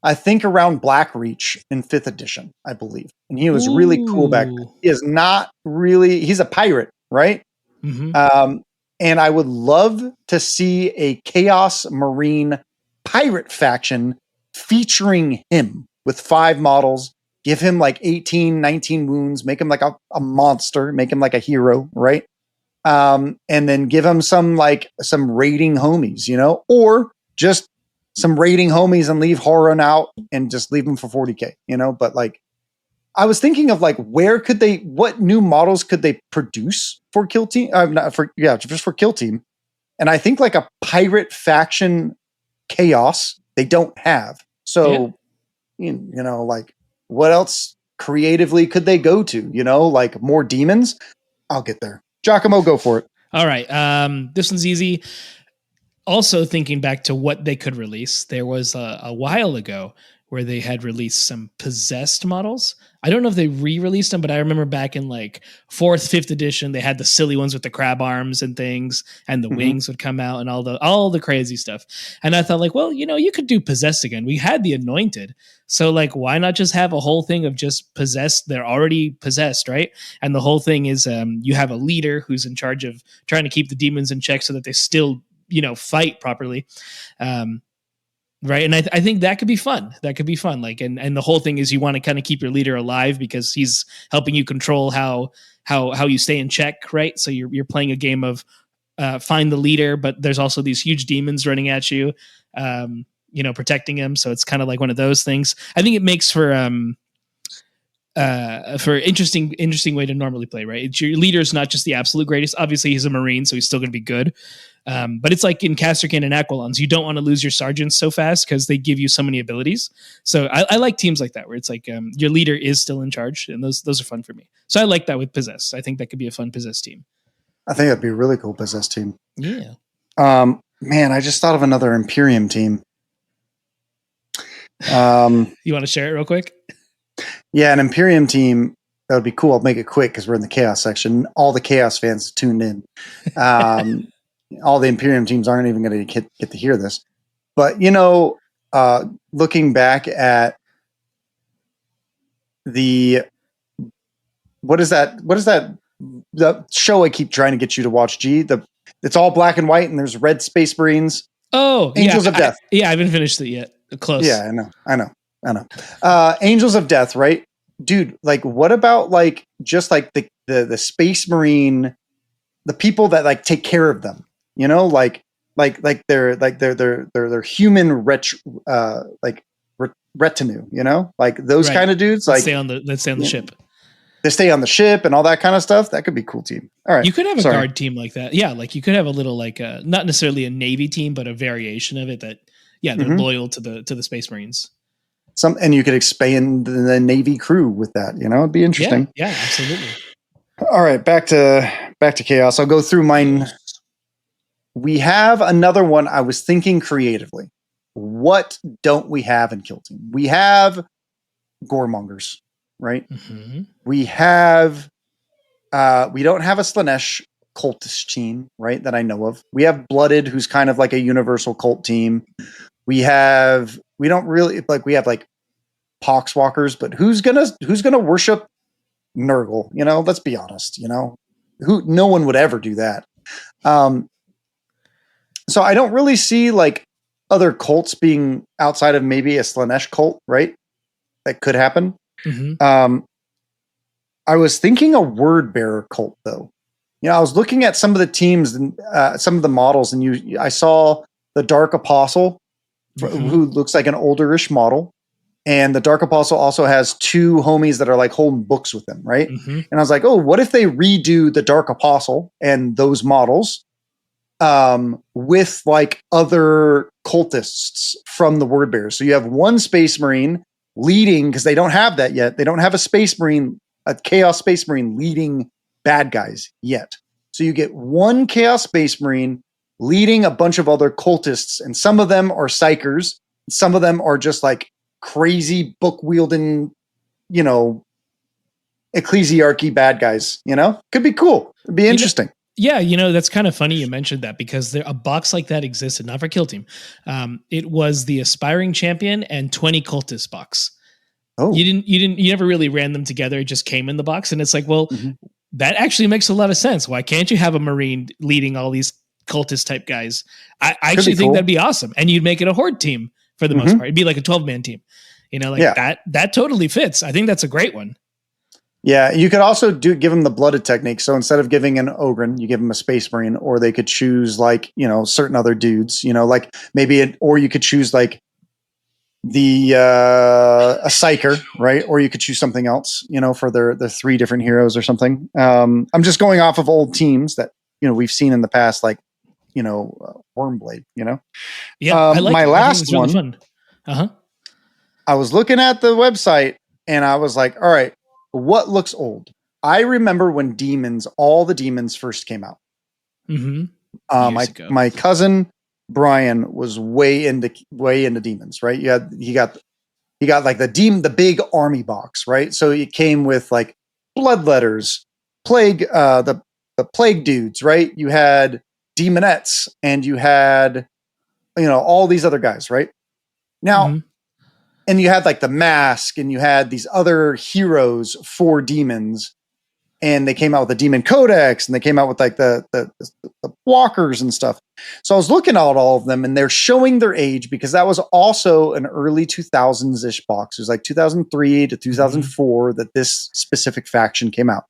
I think, around Blackreach in 5th edition, I believe. And he was really cool back then. He's a pirate, right? Mm-hmm. And I would love to see a Chaos Marine pirate faction featuring him with 5 models, give him 18, 19 wounds, make him like a monster, make him like a hero, right? And then give him some raiding homies, or just some raiding homies and leave Horan out and just leave him for 40K, but I was thinking of what new models could they produce for Kill Team? Just for Kill Team. And I think a pirate faction chaos they don't have. So, what else creatively could they go to? More demons? I'll get there. Giacomo, go for it. All right. This one's easy. Also thinking back to what they could release, there was a while ago where they had released some possessed models. I don't know if they re-released them, but I remember back in 4th, 5th edition, they had the silly ones with the crab arms and things, and the wings would come out and all the crazy stuff. And I thought you could do possessed again. We had the anointed. So why not just have a whole thing of just possessed? They're already possessed, right? And the whole thing is you have a leader who's in charge of trying to keep the demons in check so that they still, fight properly. Right. And I think that could be fun. And the whole thing is you want to kind of keep your leader alive because he's helping you control how you stay in check. Right. So you're playing a game of find the leader, but there's also these huge demons running at you, protecting him. So it's kind of like one of those things. I think it makes for interesting way to normally play, right? Your leader's not just the absolute greatest. Obviously he's a Marine, so he's still going to be good. But it's like in Katachchan and Aquilons, you don't want to lose your sergeants so fast because they give you so many abilities. So I like teams like that where it's your leader is still in charge, and those are fun for me. So I like that with Possess. I think that could be a fun Possess team. I think that'd be a really cool Possess team. Yeah. Man, I just thought of another Imperium team. You want to share it real quick? Yeah, an Imperium team. That would be cool. I'll make it quick because we're in the Chaos section. All the Chaos fans tuned in. All the Imperium teams aren't even going to get to hear this. But, looking back at what is that? The show I keep trying to get you to watch, G. It's all black and white and there's red Space Marines. Oh, Angels of Death. I haven't finished it yet. Close. Yeah, I know. Angels of Death, right? Dude, what about just the Space Marine, the people that take care of them, their human retinue, those right. kind of dudes, let's stay on the ship. They stay on the ship and all that kind of stuff. That could be a cool team. All right. You could have a guard team like that. Yeah. You could have a little, not necessarily a Navy team, but a variation of it that, they're loyal to the Space Marines. And you could expand the Navy crew with that, it'd be interesting. Yeah, absolutely. All right. Back to Chaos. I'll go through mine. We have another one. I was thinking creatively. What don't we have in Kill Team? We have Goremongers. right? Mm-hmm. We have, we don't have a Slanesh cultist team, right? That I know of. We have Blooded, who's kind of like a universal cult team. We have Poxwalkers, but who's gonna worship Nurgle? Let's be honest. No one would ever do that. So I don't really see like other cults being outside of maybe a Slanesh cult, right? That could happen. Mm-hmm. I was thinking a word bearer cult though. I was looking at some of the teams and some of the models, and I saw the Dark Apostle, who looks like an olderish model. And the Dark Apostle also has two homies that are like holding books with him, right? Mm-hmm. And I was like, oh, what if they redo the Dark Apostle and those models with like other cultists from the Word Bearers? So you have one Space Marine leading, because they don't have that yet. They don't have a Chaos Space Marine leading bad guys yet. So you get one Chaos Space Marine leading a bunch of other cultists, and some of them are psychers, some of them are just like crazy book wielding, ecclesiarchy bad guys. Could be cool. It'd be interesting. Yeah, that's kind of funny you mentioned that, because a box like that existed, not for Kill Team. It was the Aspiring Champion and 20 Cultist box. Oh, you never really ran them together. It just came in the box, and it's like, well, that actually makes a lot of sense. Why can't you have a Marine leading all these cultist type guys? I actually think that'd be awesome, and you'd make it a Horde team for the most part. It'd be like a 12-man team. That totally fits. I think that's a great one. Yeah, you could also give them the blooded technique. So instead of giving an Ogren, you give them a Space Marine, or they could choose like, certain other dudes, like or you could choose like a Psyker, right? Or you could choose something else, for their 3 different heroes or something. I'm just going off of old teams that, we've seen in the past, like, Wormblade, Yeah, I like my it. last it's really one. Fun. Uh-huh. I was looking at the website and I was like, all right, what looks old? I remember when all the demons first came out. Mm-hmm. My cousin Brian was way into demons, right? He got like the big army box, right? So it came with like bloodletters, plague, the plague dudes, right? You had demonettes, and you had all these other guys, right? Now, and you had like the mask, and you had these other heroes for demons, and they came out with the Demon Codex, and they came out with like the walkers and stuff. So I was looking at all of them, and they're showing their age, because that was also an early 2000s-ish box. It was like 2003 to 2004 that this specific faction came out.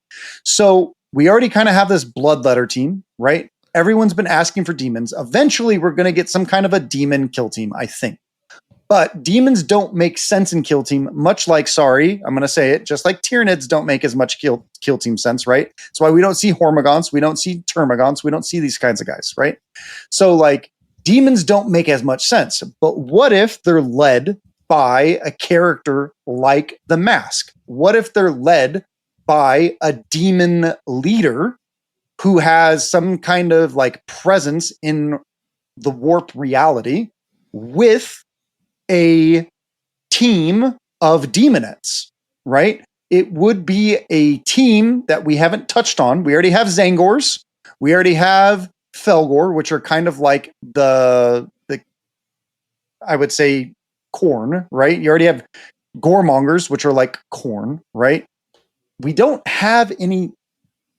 So we already kind of have this bloodletter team, right? Everyone's been asking for demons. Eventually, we're going to get some kind of a demon kill team, I think. But demons don't make sense in Kill Team, much like, sorry, I'm going to say it, just like Tyranids don't make as much Kill Team sense, right? That's why we don't see Hormagaunts, we don't see Termagants, we don't see these kinds of guys, right? So, like, demons don't make as much sense. But what if they're led by a character like the Mask? What if they're led by a demon leader who has some kind of, like, presence in the warped reality with a team of demonettes, right? It would be a team that we haven't touched on. We already have Zangors. We already have Felgor, which are kind of like the I would say corn, right? You already have Goremongers, which are like corn, right? We don't have any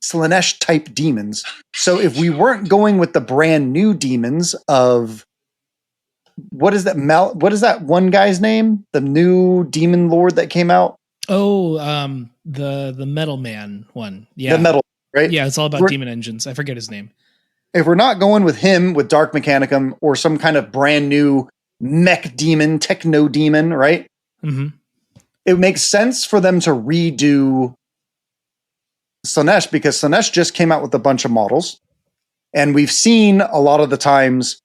Slanesh type demons. So if we weren't going with the brand new demons of what is that? What is that one guy's name? The new demon lord that came out? Oh, the Metal Man one. Yeah. The metal, right? Yeah, it's all about demon engines. I forget his name. If we're not going with him with Dark Mechanicum or some kind of brand new mech demon, techno demon, right? It makes sense for them to redo Slanesh, because Slanesh just came out with a bunch of models. And we've seen a lot of the times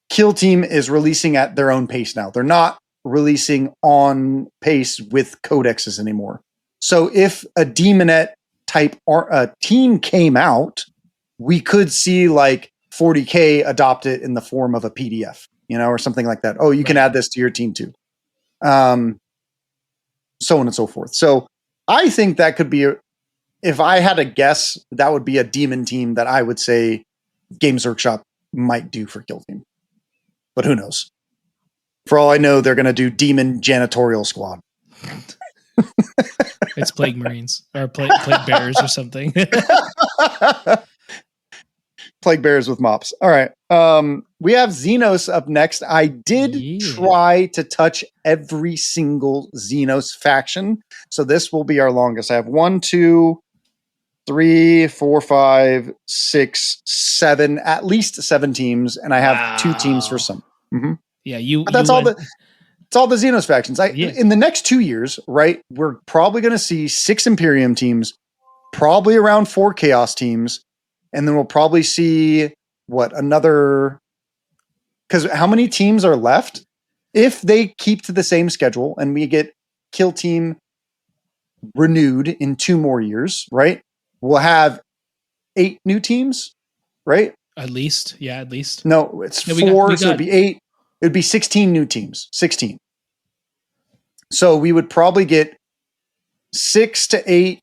Kill Team is releasing at their own pace now. They're not releasing on pace with codexes anymore. So if a demonette type team came out, we could see like 40K adopt it in the form of a PDF, or something like that. Oh, you can add this to your team too. So on and so forth. So I think that could be, if I had to guess, that would be a demon team that I would say Games Workshop might do for Kill Team. But who knows? For all I know, they're going to do Demon Janitorial Squad. It's Plague Marines or Plague Bearers or something. Plague Bearers with mops. All right. We have Xenos up next. I did try to touch every single Xenos faction. So this will be our longest. I have 1, 2, 3, 4, 5, 6, 7, at least 7 teams. And I have 2 teams for some. Mm-hmm. Yeah, But that's all it's all the Xenos factions. In the next 2 years, right, we're probably going to see 6 Imperium teams, probably around 4 Chaos teams, and then we'll probably see another, because how many teams are left? If they keep to the same schedule and we get Kill Team renewed in 2 more years, right, we'll have 8 new teams, right? At least. Yeah, at least. No, it's 4, so it'd be 8. It would be 16 new teams. 16. So we would probably get 6 to 8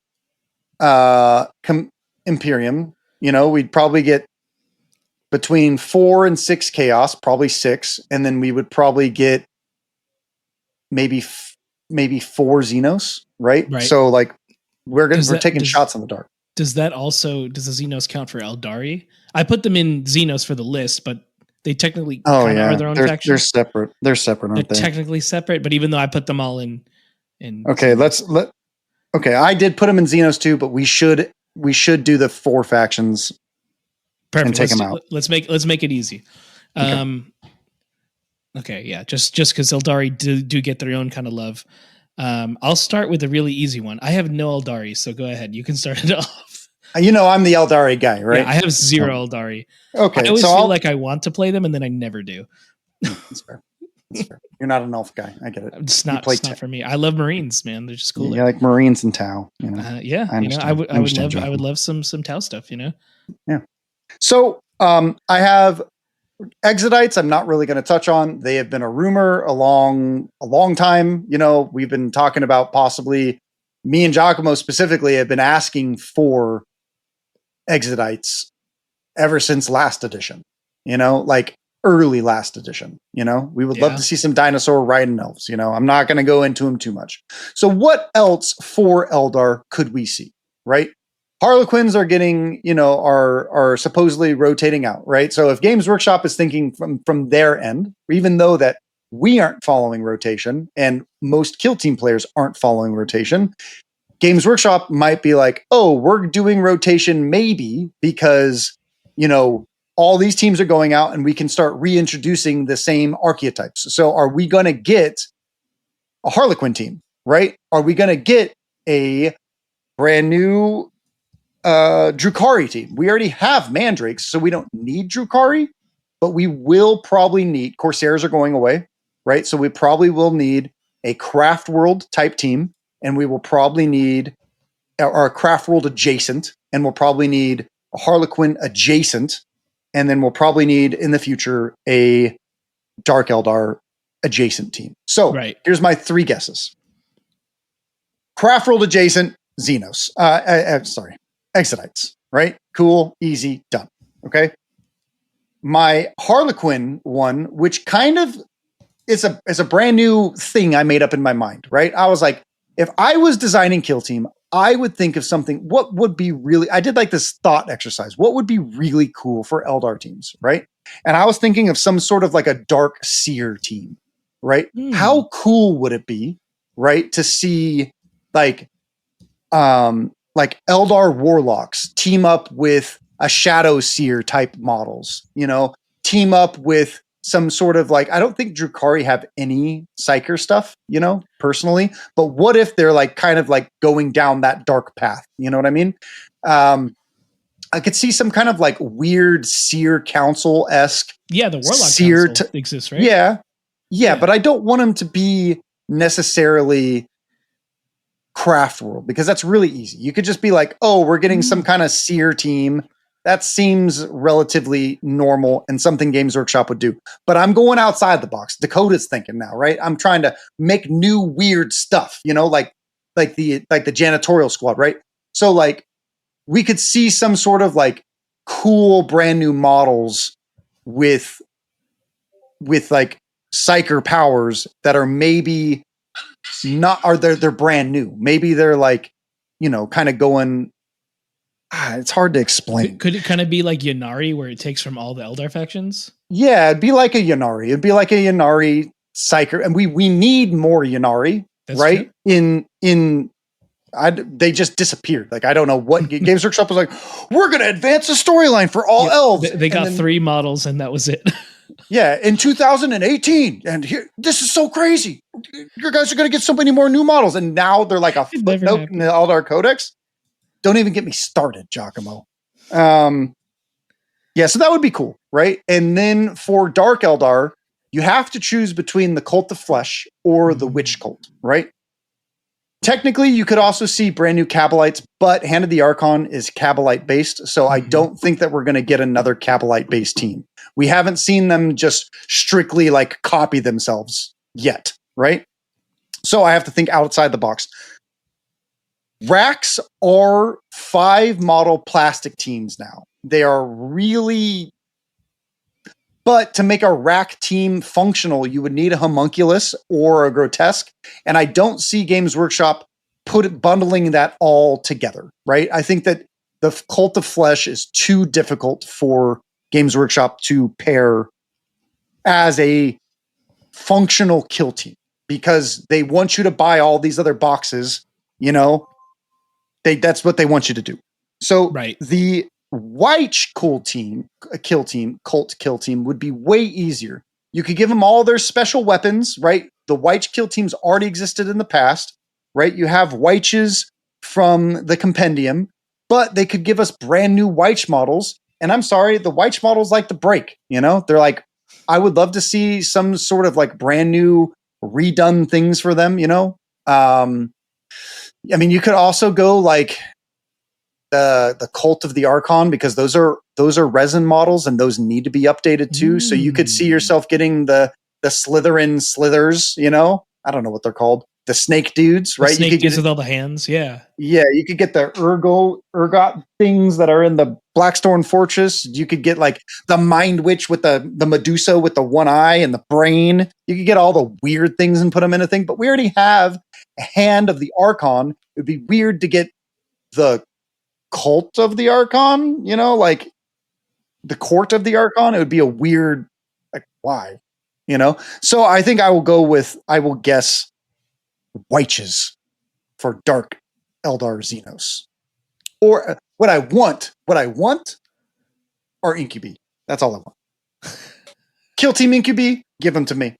Imperium. You know, we'd probably get between 4 and 6 Chaos, probably 6, and then we would probably get maybe 4 Xenos, right? So like we're taking shots in the dark. Does the Xenos count for Eldari? I put them in Xenos for the list, but they technically are their own faction. They're separate. They're separate, aren't they? Technically separate, but even though I put them all in okay, okay, I did put them in Xenos too, but we should do the 4 factions. Perfect. And take them out. Let's make it easy. Okay, yeah, just because Eldari do get their own kind of love. I'll start with a really easy one. I have no Eldari, so go ahead. You can start it off. You know, I'm the Eldari guy, right? Yeah, I have 0 Eldari. Okay, I always feel like I want to play them, and then I never do. That's fair. That's fair. You're not an elf guy. I get it. It's not for me. I love Marines, man. They're just cool. Yeah, like Marines and Tau. You know? Yeah, I would love some Tau stuff. You know. Yeah. So I have Exodites. I'm not really going to touch on. They have been a rumor a long time. You know, we've been talking about possibly, me and Giacomo specifically have been asking for Exodites ever since last edition. You know, like early last edition. You know, we would love to see some dinosaur riding elves. You know, I'm not going to go into them too much. So what else for Eldar could we see? Right? Harlequins are getting, you know, are supposedly rotating out, right? So if Games Workshop is thinking from their end, even though that we aren't following rotation and most Kill Team players aren't following rotation, Games Workshop might be like, oh, we're doing rotation maybe because, you know, all these teams are going out and we can start reintroducing the same archetypes. So are we going to get a Harlequin team, right? Are we going to get a brand new Drukhari team? We already have Mandrakes, so we don't need Drukhari, but we will probably need, Corsairs are going away, right? So we probably will need a Craft World type team, and we will probably need our Craft World adjacent, and we'll probably need a Harlequin adjacent, and then we'll probably need in the future a Dark Eldar adjacent team. So here's my 3 guesses. Craft World adjacent, Xenos. Exodites, right? Cool, easy, done. Okay. My Harlequin one, which kind of is a brand new thing I made up in my mind, right? I was like, if I was designing Kill Team, I would think of something, what would be really, I did like this thought exercise. What would be really cool for Eldar teams, right? And I was thinking of some sort of like a Dark Seer team, right? How cool would it be, right? To see like Eldar Warlocks team up with a Shadow Seer type models, you know, team up with some sort of like, I don't think Drukhari have any Psyker stuff, you know, personally, but what if they're like kind of like going down that dark path? You know what I mean? I could see some kind of like weird Seer Council-esque. Yeah, the Warlock Seer Council exists, right? Yeah, but I don't want them to be necessarily Craft World, because that's really easy. You could just be like, oh, we're getting some kind of Seer team. That seems relatively normal and something Games Workshop would do. But I'm going outside the box. Dakotah's thinking now, right? I'm trying to make new weird stuff, you know, like the janitorial squad, right? So like we could see some sort of like cool brand new models with like psyker powers that are maybe not, or they're brand new. Maybe they're like, kind of going. It's hard to explain. Could it kind of be like Yannari, where it takes from all the Eldar factions? Yeah, it'd be like a Yannari. It'd be like a Yannari psyker, and we need more Yannari, right? True. They just disappeared. Like I don't know what Games Workshop was like. We're going to advance the storyline for all elves. They got 3 models, and that was it. Yeah, in 2018, and this is so crazy. You guys are going to get so many more new models, and now they're like a footnote in the Eldar Codex. Don't even get me started, Giacomo. Yeah, so that would be cool, right? And then for Dark Eldar, you have to choose between the Cult of Flesh or the Witch Cult, right? Technically, you could also see brand new Kabalites, but Hand of the Archon is Kabalite based, so I don't think that we're going to get another Kabalite based team. We haven't seen them just strictly like copy themselves yet, right? So I have to think outside the box. Racks are 5 model plastic teams now. They are really, but to make a rack team functional, you would need a homunculus or a grotesque. And I don't see Games Workshop bundling that all together, right? I think that the Cult of Flesh is too difficult for Games Workshop to pair as a functional kill team because they want you to buy all these other boxes, that's what they want you to do. So the White kill team would be way easier. You could give them all their special weapons, right? The White kill teams already existed in the past, right? You have Whites from the compendium, but they could give us brand new White models. And I'm sorry, the White models like to break, they're like, I would love to see some sort of like brand new redone things for them, I mean, you could also go like the Cult of the Archon because those are resin models and those need to be updated too. So you could see yourself getting the Slytherin slithers, I don't know what they're called. The snake dudes, right? Snake dudes with all the hands, yeah. Yeah, you could get the ergot things that are in the Blackstone Fortress. You could get like the Mind Witch with the Medusa with the one eye and the brain. You could get all the weird things and put them in a thing. But we already have a Hand of the Archon. It would be weird to get the Cult of the Archon, like the Court of the Archon. It would be a weird, like, why? So I think I will guess Whiches for Dark Eldar Xenos. Or what I want are Incubi. That's all I want. Kill Team Incubi, give them to me,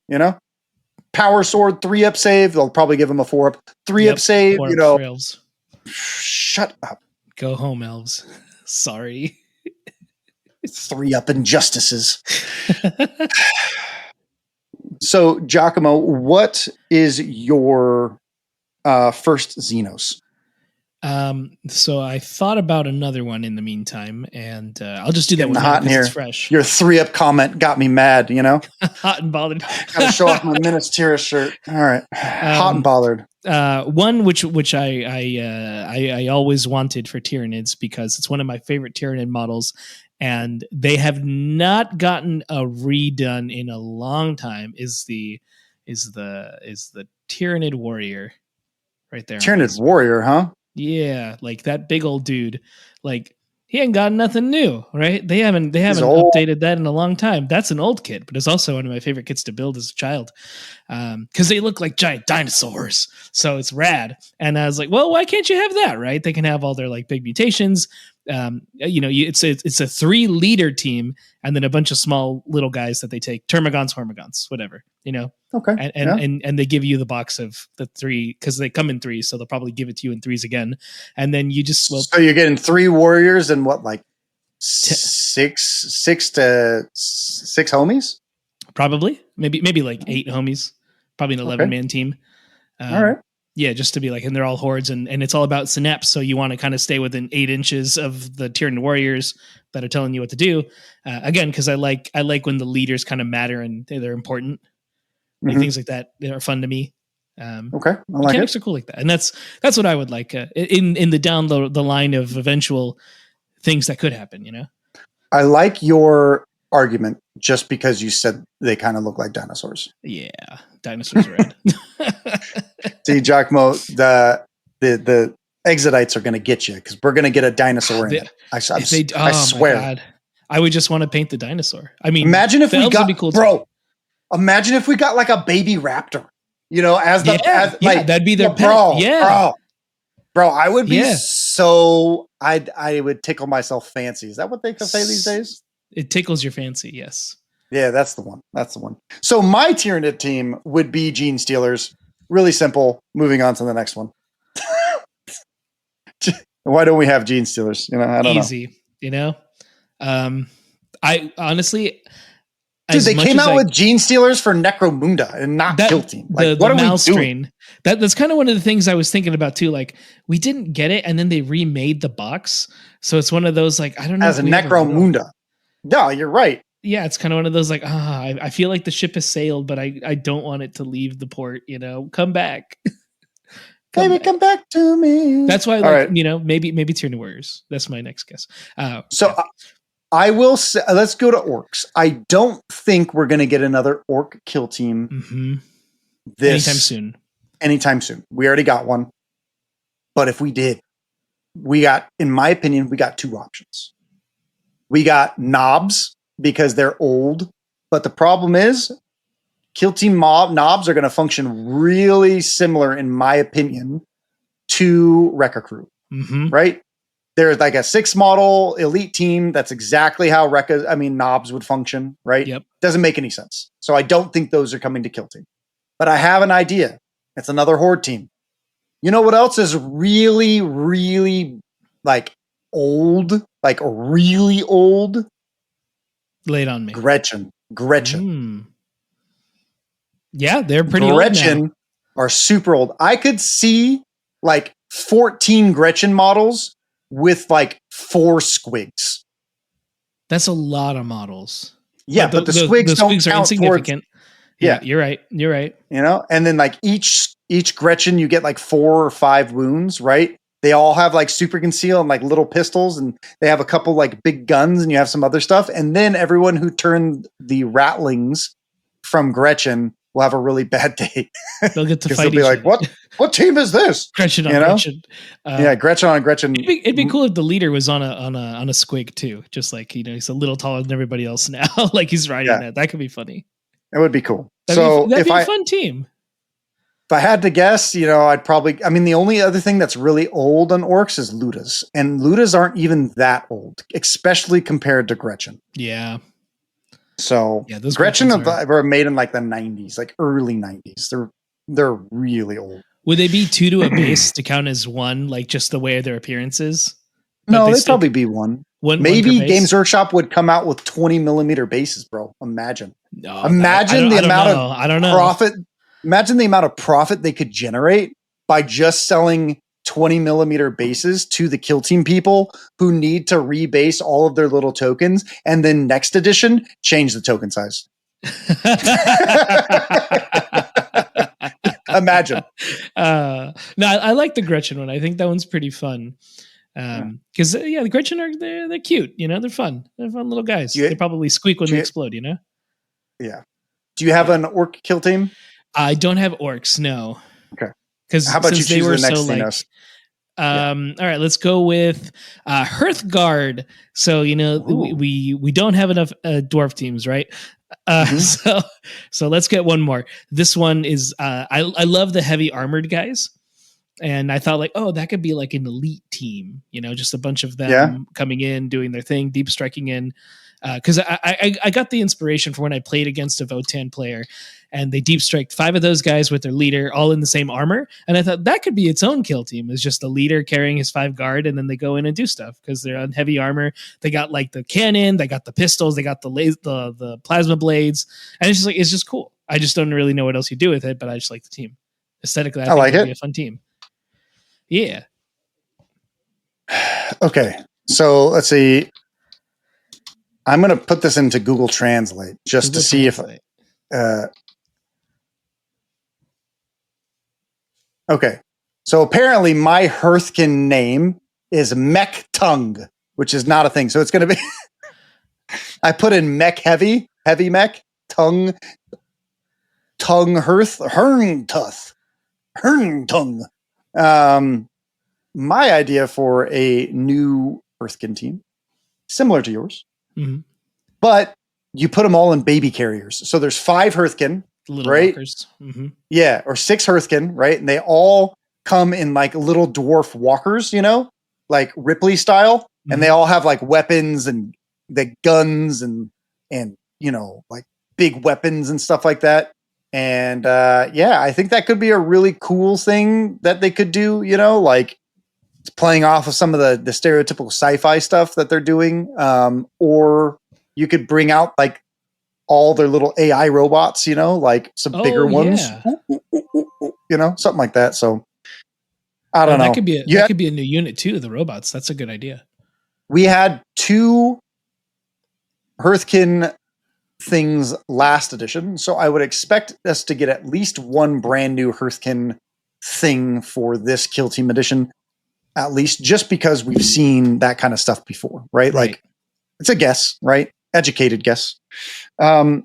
Power Sword, 3-up save. They'll probably give them a 4-up. 3-up save, elves. Shut up. Go home, elves. Sorry. 3-up injustices. So, Giacomo, what is your first Xenos? So I thought about another one in the meantime, and I'll just do that one hot in here. It's fresh. Your 3-up comment got me mad, Hot and bothered. Gotta show off my Minas Tirith shirt. All right. Hot and bothered. One which I always wanted for Tyranids because it's one of my favorite Tyranid models, and they have not gotten a redone in a long time. Is the Tyranid warrior right there? Tyranid warrior, huh? Yeah, like that big old dude. Like he ain't got nothing new, right? They haven't updated that in a long time. That's an old kit, but it's also one of my favorite kits to build as a child because they look like giant dinosaurs. So it's rad. And I was like, well, why can't you have that, right? They can have all their like big mutations. It's a 3-leader team and then a bunch of small little guys that they take Termagants, Hormagants, whatever, Okay. And they give you the box of the 3 because they come in 3s, so they'll probably give it to you in 3s again. And then you just so you're getting 3 warriors and what, like 6 to 6 homies? Probably, maybe like 8 homies. Probably an 11-man team. All right. Yeah, just to be like, and they're all hordes, and it's all about synapse. So you want to kind of stay within 8 inches of the Tyranid warriors that are telling you what to do. Again, because I like when the leaders kind of matter and they're important. Like things like that, they are fun to me. Okay, I like Mechanics it. are cool like that, and that's what I would like in the down the line of eventual things that could happen. You know, I like your argument just because you said they kind of look like dinosaurs. yeah, dinosaurs are red. See, Giacomo, the exodites are going to get you because we're going to get a dinosaur in it. I swear. My God, I would just want to paint the dinosaur. I mean, imagine if the we elves would got, be cool bro. too. Imagine if we got like a baby raptor. You know, That'd be their pet. Bro, I would be Yeah. so. I would tickle myself fancy. Is that what they can say these days? It tickles your fancy. Yes. Yeah, that's the one. That's the one. So my Tyranid team would be Gene Stealers. Really simple. Moving on to the next one. Why don't we have Gene Stealers? You know, I don't know. Easy. You know, I honestly, dude, they came out with Gene Stealers for Necromunda and not Kill Team. Like, what are we doing? Strain. That's kind of one of the things I was thinking about too. Like, we didn't get it, and then they remade the box, so it's one of those like I don't know. As a Necromunda. No, you're right. Yeah, it's kind of one of those like I feel like the ship has sailed, but I don't want it to leave the port. You know, come back. Come back to me. That's why, like, right. You know, maybe Tyranid Warriors. That's my next guess. I will say, let's go to orcs. I don't think we're going to get another orc kill team anytime soon. We already got one. But if we did, in my opinion, we got two options. We got knobs because they're old. But the problem is, kill team knobs are going to function really similar, in my opinion, to Wrecker Crew. Right? There's like a 6 model elite team. That's exactly how knobs would function, right? Yep. Doesn't make any sense. So I don't think those are coming to kill team. But I have an idea. It's another horde team. You know what else is really, really like old? Like really old? Lay it on me. Gretchen. Yeah, they're pretty Gretchen old now. Are super old. I could see like 14 Gretchen models with like 4 squigs. That's a lot of models. Yeah, but the squigs don't are count insignificant. Yeah, you're right. You know, and then like each Gretchen, you get like 4 or 5 wounds, right? They all have like super conceal and like little pistols, and they have a couple like big guns, and you have some other stuff. And then everyone who turned the Rattlings from Gretchen will have a really bad day. They'll get to fight. They'll be like, "What team is this?" Gretchen on Gretchen. Gretchen on Gretchen. It'd be cool if the leader was on a squig too, just like, you know, he's a little taller than everybody else now. Like he's riding that. That could be funny. It would be cool. That'd be a fun team. If I had to guess, you know, the only other thing that's really old on orcs is Ludas. And Ludas aren't even that old, especially compared to Gretchen. Yeah. So those Gretchen were made in like the 90s, like early 90s. They're really old. Would they be 2 to a base to count as 1, like just the way their appearance is? No, they'd probably be 1. Maybe Games Workshop would come out with 20 millimeter bases, bro. Imagine. Imagine the amount of profit. Imagine the amount of profit they could generate by just selling 20 millimeter bases to the kill team people who need to rebase all of their little tokens, and then next edition change the token size. Imagine. No, I like the Gretchen one. I think that one's pretty fun. Because the Gretchen they're cute. You know, they're fun. They're fun little guys. They probably squeak when they explode. You know. Yeah. Do you have an orc kill team? I don't have orcs. No. Okay. Because how about you choose the next thing? All right, let's go with Hearthguard. So, you know, we don't have enough dwarf teams, right? So let's get one more. This one is I love the heavy armored guys. And I thought like, oh, that could be like an elite team, you know, just a bunch of them coming in, doing their thing, deep striking in. Because I got the inspiration for when I played against a Votann player, and they deep striked 5 of those guys with their leader, all in the same armor. And I thought that could be its own kill team. It's just the leader carrying his 5 guard, and then they go in and do stuff because they're on heavy armor. They got like the cannon, they got the pistols, they got the plasma blades, and it's just cool. I just don't really know what else you do with it, but I just like the team aesthetically. I think like it'd be a fun team. Yeah. Okay, so let's see. I'm going to put this into Google Translate just to see if Okay. So apparently my Hearthkin name is Mech Tongue, which is not a thing. So it's going to be, I put in mech heavy mech, tongue Hearth, Hern tongue. My idea for a new Hearthkin team, similar to yours, but you put them all in baby carriers. So there's 5 Hearthkin, Little right? walkers. Yeah, or 6 Hearthkin, right? And they all come in like little dwarf walkers, like Ripley style, and they all have like weapons and the guns and like big weapons and stuff like that. And I think that could be a really cool thing that they could do, like it's playing off of some of the stereotypical sci-fi stuff that they're doing. Or you could bring out like all their little AI robots, like some bigger ones, something like that. So I don't know. That could be a new unit too, the robots. That's a good idea. We had 2 Hearthkin things last edition, so I would expect us to get at least one brand new Hearthkin thing for this Kill Team edition, at least just because we've seen that kind of stuff before, right? Like it's a guess, right? Educated guess. How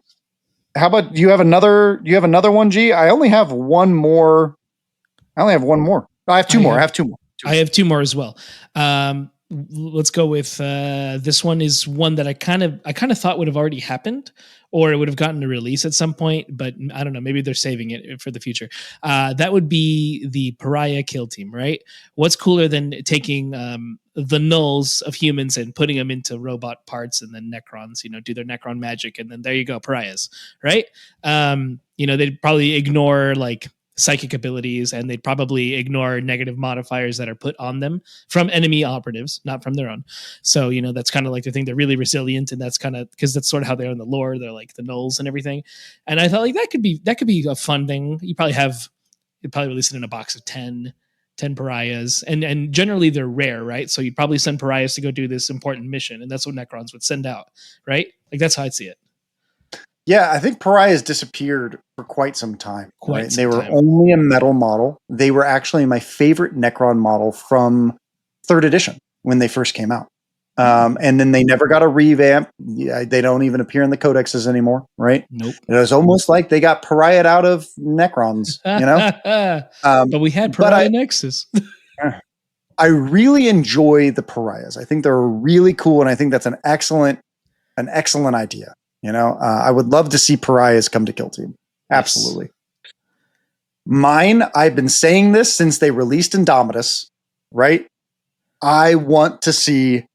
about you have another one, G? I only have one more. I have 2 more. I have 2 more. I have 2 more as well. Let's go with this one is one that I kind of thought would have already happened, or it would have gotten a release at some point, but I don't know. Maybe they're saving it for the future. That would be the Pariah Kill Team, right? What's cooler than taking the nulls of humans and putting them into robot parts and then Necrons, do their Necron magic, and then there you go, Pariahs, right? They'd probably ignore like psychic abilities, and they'd probably ignore negative modifiers that are put on them from enemy operatives, not from their own. So, that's kind of like the thing. They're really resilient, and that's kind of because that's sort of how they are in the lore. They're like the nulls and everything. And I thought like that could be a fun thing. You'd probably release it in a box of 10 pariahs, and generally they're rare, right? So you'd probably send pariahs to go do this important mission, and that's what Necrons would send out, right? Like that's how I'd see it. Yeah, I think Pariahs disappeared for quite some time. They were only a metal model. They were actually my favorite Necron model from 3rd edition when they first came out. And then they never got a revamp. Yeah, they don't even appear in the codexes anymore, right? Nope. It was almost like they got Pariah'd out of Necrons, but we had Pariah Nexus. I really enjoy the Pariahs. I think they're really cool, and I think that's an excellent idea. I would love to see Pariahs come to Kill Team. Absolutely. Yes. Mine, I've been saying this since they released Indomitus, right? I want to see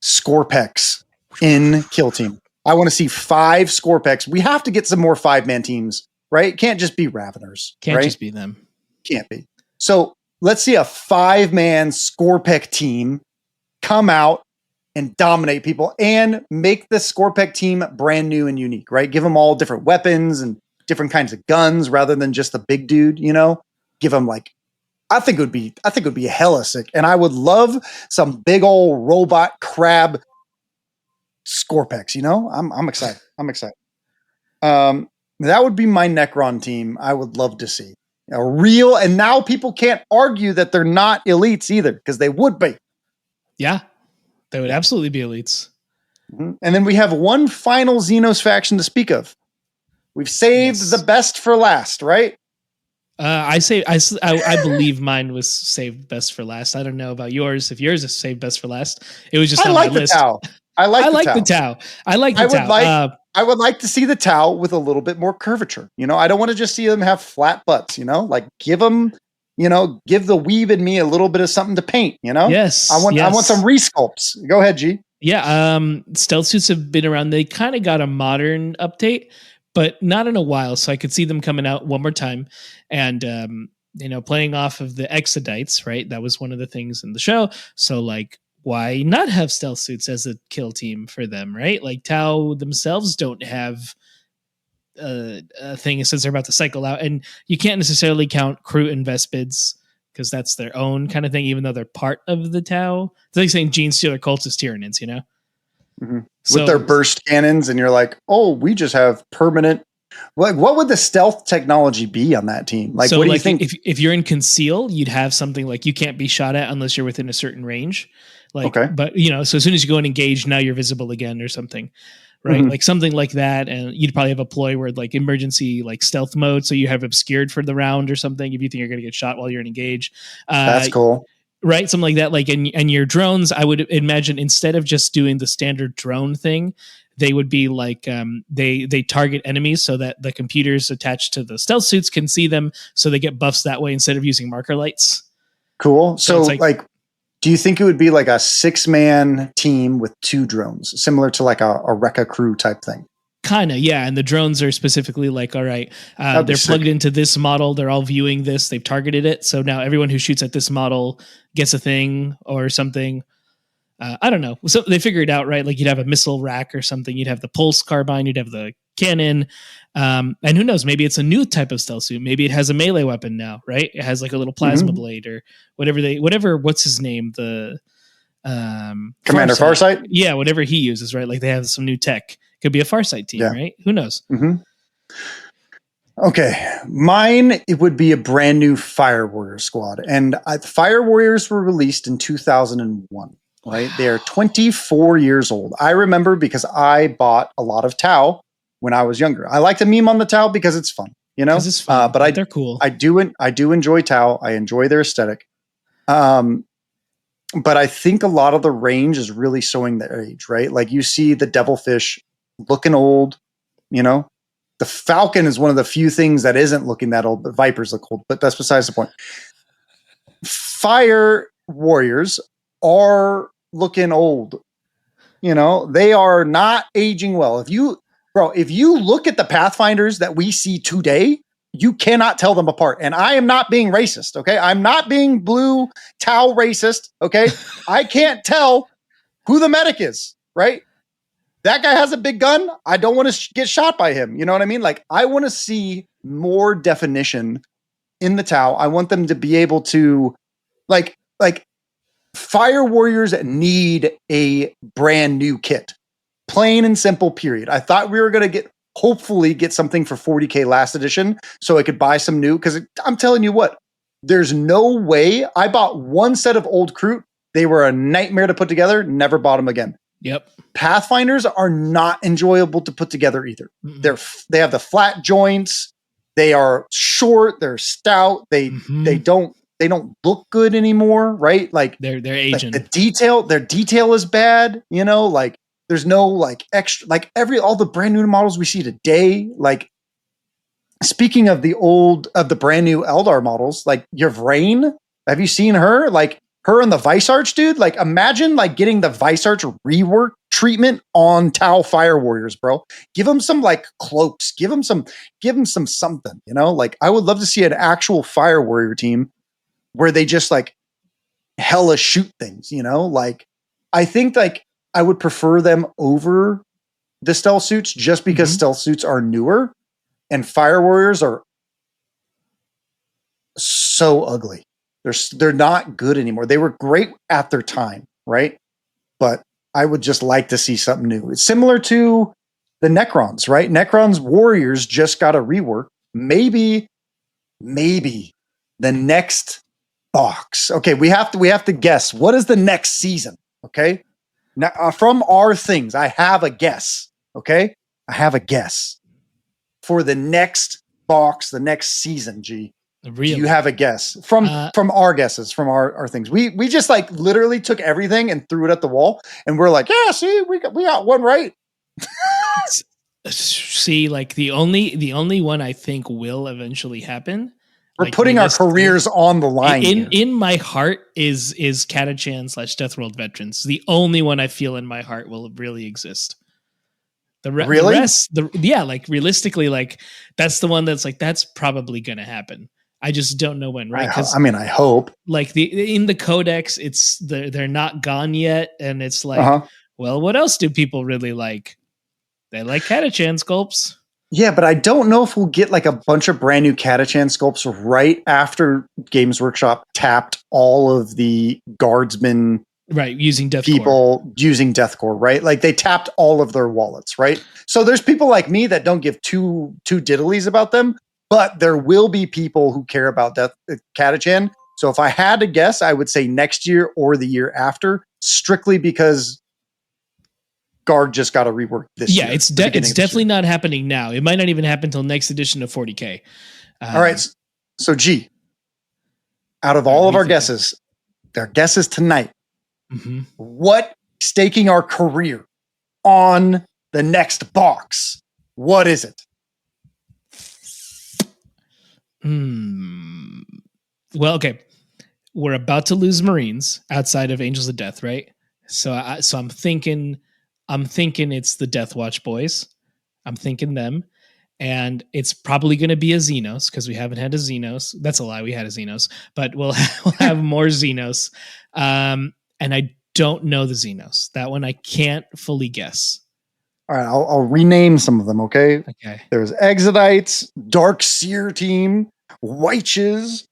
Scorpex in Kill Team. I want to see 5 Scorpex. We have to get some more 5-man teams, right? Can't just be Raveners. Can't just be them. Can't be. So let's see a 5-man Scorpec team come out and dominate people and make the Scorpec team brand new and unique, right? Give them all different weapons and different kinds of guns rather than just the big dude, give them like, I think it would be hella sick. And I would love some big old robot crab Scorpex, I'm excited. That would be my Necron team. I would love to see a real, and now people can't argue that they're not elites either, because they would be. Yeah. They would absolutely be elites. Mm-hmm. And then we have one final Xenos faction to speak of. We've saved the best for last, right? I believe mine was saved best for last. I don't know about yours. If yours is saved best for last, it was just on my list. I like the Tau. I would like to see the Tau with a little bit more curvature. I don't want to just see them have flat butts. Like give them. Give the weeb in me a little bit of something to paint, Yes. I want some resculpts. Go ahead, G. Yeah. Stealth suits have been around. They kind of got a modern update, but not in a while. So I could see them coming out one more time and, playing off of the Exodites, right? That was one of the things in the show. So like, why not have stealth suits as a kill team for them, right? Like Tau themselves don't have a thing since they're about to cycle out, and you can't necessarily count Crew and Vespids because that's their own kind of thing, even though they're part of the Tau. It's like saying Gene Stealer Cultist Tyranids, Mm-hmm. With their burst cannons, and you're like, oh, we just have permanent What would the stealth technology be on that team? Like, so what do you like think? if you're in conceal, you'd have something like you can't be shot at unless you're within a certain range. Like, Okay. but so as soon as you go and engage, now you're visible again or something, right? Mhm. Like something like that. And you'd probably have a ploy where like emergency, like stealth mode. So you have obscured for the round or something if you think you're going to get shot while you're engaged. That's cool. Right. Something like that. Like, and your drones, I would imagine instead of just doing the standard drone thing, they would be like they target enemies so that the computers attached to the stealth suits can see them, so they get buffs that way instead of using marker lights. Cool. So it's like, do you think it would be like a 6-man team with 2 drones, similar to like a Rekka crew type thing? Kind of, yeah. And the drones are specifically like, all right, they're sick. plugged into this model. They're all viewing this. They've targeted it. So now everyone who shoots at this model gets a thing or something. I don't know. So they figure it out, right? Like you'd have a missile rack or something. You'd have the pulse carbine. You'd have the cannon. And who knows? Maybe it's a new type of stealth suit. Maybe it has a melee weapon now, right? It has like a little plasma blade or whatever. What's his name? The Commander Farsight? Yeah, whatever he uses, right? Like they have some new tech. Could be a Farsight team, right? Who knows? Mm-hmm. Okay, mine, it would be a brand new Fire Warrior squad. And Fire Warriors were released in 2001, right? Wow. They are 24 years old. I remember because I bought a lot of Tau when I was younger. I like to meme on the Tau because it's fun, It's fun, but they're cool. I do enjoy Tau. I enjoy their aesthetic. But I think a lot of the range is really showing their age, right? Like you see the Devilfish looking old, The Falcon is one of the few things that isn't looking that old, but Vipers look old. But that's besides the point. Fire Warriors are looking old. They are not aging well. If you look at the Pathfinders that we see today, you cannot tell them apart. And I am not being racist, okay? I'm not being blue Tau racist, okay? I can't tell who the medic is, right? That guy has a big gun. I don't want to get shot by him. You know what I mean? Like, I want to see more definition in the Tau. I want them to be able to, like Fire Warriors need a brand new kit. Plain and simple, period. I thought we were going to hopefully get something for 40K last edition so I could buy some new, because I'm telling you what, there's no way. I bought one set of old Kroot. They were a nightmare to put together. Never bought them again. Yep. Pathfinders are not enjoyable to put together either. Mm-hmm. They have the flat joints. They are short. They're stout. They don't look good anymore, right? Like they're aging. Like their detail is bad. Like there's no like extra, like all the brand new models we see today. Like speaking of the brand new Eldar models, like your Vrain, have you seen her? Like her and the Vice Arch dude. Like imagine like getting the Vice Arch rework treatment on Tau Fire Warriors, bro. Give them some like cloaks. Give them some something. Like I would love to see an actual Fire Warrior team where they just like hella shoot things. Like I think like I would prefer them over the stealth suits just because stealth suits are newer and Fire Warriors are so ugly. They're not good anymore. They were great at their time, right? But I would just like to see something new. It's similar to the Necrons, right? Necrons Warriors just got a rework. Maybe the next box. Okay, we have to guess. What is the next season? Okay? Now, from our things, I have a guess. Okay? I have a guess for the next box, the next season, G. Really? Do you have a guess from our guesses, from our things? We just like literally took everything and threw it at the wall, and we're like, yeah, see, we got one right. See, like the only one I think will eventually happen. We're like putting our careers on the line. In my heart is Katachchan / Deathworld Veterans. The only one I feel in my heart will really exist. The rest, like realistically, like that's the one that's like that's probably gonna happen. I just don't know when, right? I hope. Like in the codex, they're not gone yet, and it's like, well, what else do people really like? They like Katachchan sculpts. Yeah, but I don't know if we'll get like a bunch of brand new Katachchan sculpts right after Games Workshop tapped all of the guardsmen Right, using deathcore. People using deathcore, right? Like they tapped all of their wallets, right? So there's people like me that don't give two diddlies about them, but there will be people who care about Katachchan. So if I had to guess, I would say next year or the year after, strictly because Guard just got a rework this year. Yeah, it's definitely not happening now. It might not even happen until next edition of 40K. All right. So G, out of all of our guesses, their guesses tonight, what staking our career on the next box? What is it? Well, okay. We're about to lose Marines outside of Angels of Death, right? So I'm thinking it's the Death Watch boys. I'm thinking them. And it's probably going to be a Xenos because we haven't had a Xenos. That's a lie. We had a Xenos, but we'll have more Xenos. And I don't know the Xenos. That one I can't fully guess. All right, I'll rename some of them, okay? Okay. There's Exodites, Dark Seer Team, Wyches,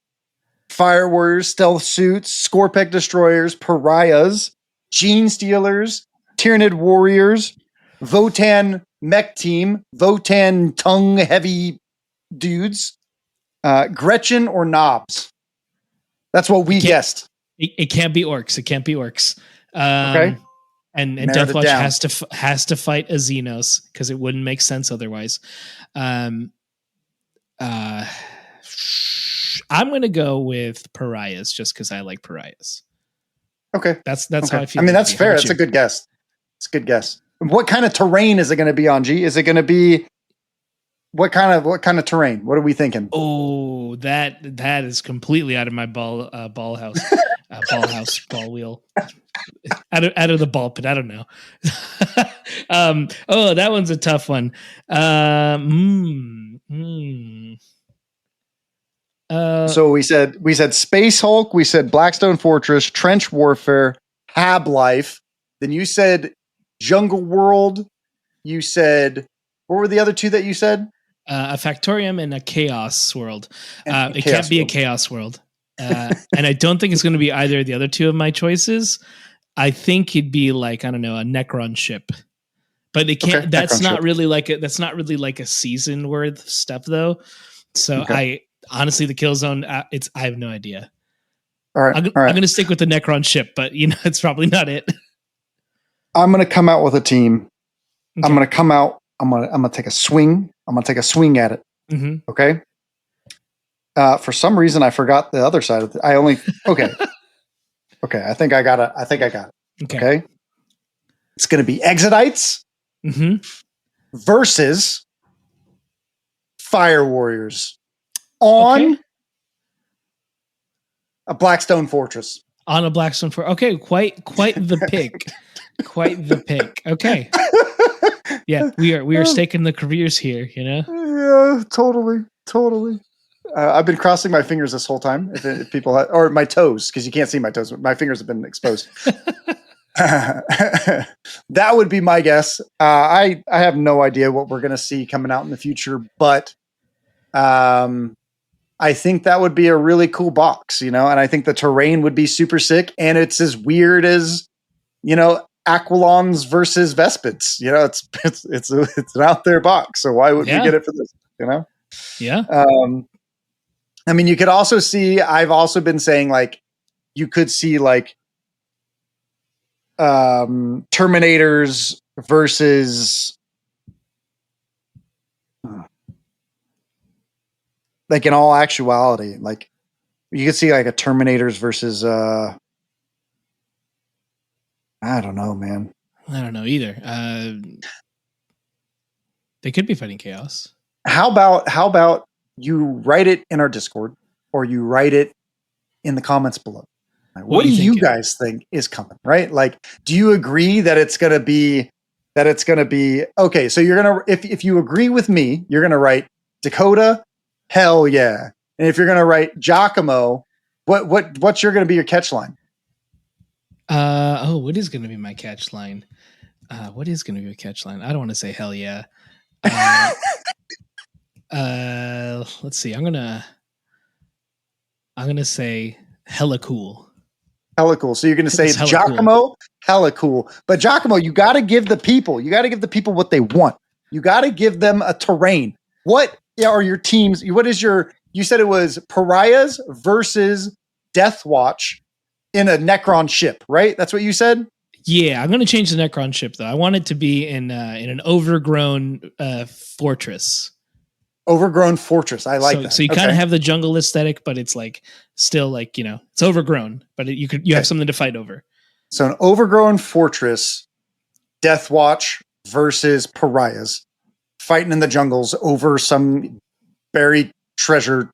Fire Warriors, Stealth Suits, Scorpec Destroyers, Pariahs, Gene Stealers, Tyrannid Warriors, Votan Mech Team, Votan Tongue Heavy Dudes, Gretchen or Knobs. That's what we guessed. It can't be orcs. It can't be orcs. Okay. And Deathwatch has to fight a Xenos because it wouldn't make sense otherwise. I'm going to go with Pariahs just because I like Pariahs. Okay. That's how I feel. I mean, that's fair. That's a good guess. It's a good guess. What kind of terrain is it going to be on, G? Is it going to be what kind of terrain? What are we thinking? Oh, that is completely out of my ball house. Ball wheel. Out of the ball pit. I don't know. That one's a tough one. So we said Space Hulk, we said Blackstone Fortress, Trench Warfare, Hab Life. Then you said Jungle World. You said, what were the other two that you said? A Factorium and a Chaos World. It can't be a Chaos World. And I don't think it's going to be either of the other two of my choices. I think it'd be like, I don't know, a Necron ship. But it can't. Okay, that's not really like a season worth stuff though. So I honestly, the Killzone, I have no idea. All right, I'm going to stick with the Necron ship, but it's probably not it. I'm going to come out with a team. Okay. I'm going to come out. I'm going to take a swing. I'm going to take a swing at it. Mm-hmm. Okay. For some reason, I forgot the other side of it. Okay. Okay. I think I got it. Okay. It's going to be Exodites versus Fire Warriors on a Blackstone Fortress. On a Blackstone Fortress. Okay. Quite the pick. Quite the pick. Okay. Yeah, we are staking the careers here, Yeah, totally. I've been crossing my fingers this whole time. If people or my toes, because you can't see my toes. My fingers have been exposed. That would be my guess. I have no idea what we're going to see coming out in the future, but I think that would be a really cool box, and I think the terrain would be super sick, and it's as weird as, Aquilons versus Vespids. It's an out there box. So why would we get it for this? Yeah. I mean, you could also see. I've also been saying you could see Terminators versus in all actuality, you could see a Terminators versus I don't know, man. I don't know either. They could be fighting Chaos. How about you write it in our Discord or you write it in the comments below? What do you guys think is coming, right? Do you agree that it's going to be okay? So you're going to, if you agree with me, you're going to write Dakotah, hell yeah. And if you're going to write Giacomo, what's going to be your catch line? What is going to be my catch line? What is going to be a catch line? I don't want to say hell yeah. Let's see. I'm gonna say hella cool. Hella cool. So you're going to say It's hella Giacomo, hella cool. But Giacomo, you got to give the people what they want. You got to give them a terrain. What are your teams? You said it was Pariahs versus Death Watch in a Necron ship, right? That's what you said? Yeah, I'm going to change the Necron ship, though. I want it to be in an overgrown fortress. Overgrown fortress. I like that. So you kind of have the jungle aesthetic, but it's like still like, you know, it's overgrown, but you have something to fight over. So an overgrown fortress, Death Watch versus Pariahs fighting in the jungles over some buried treasure.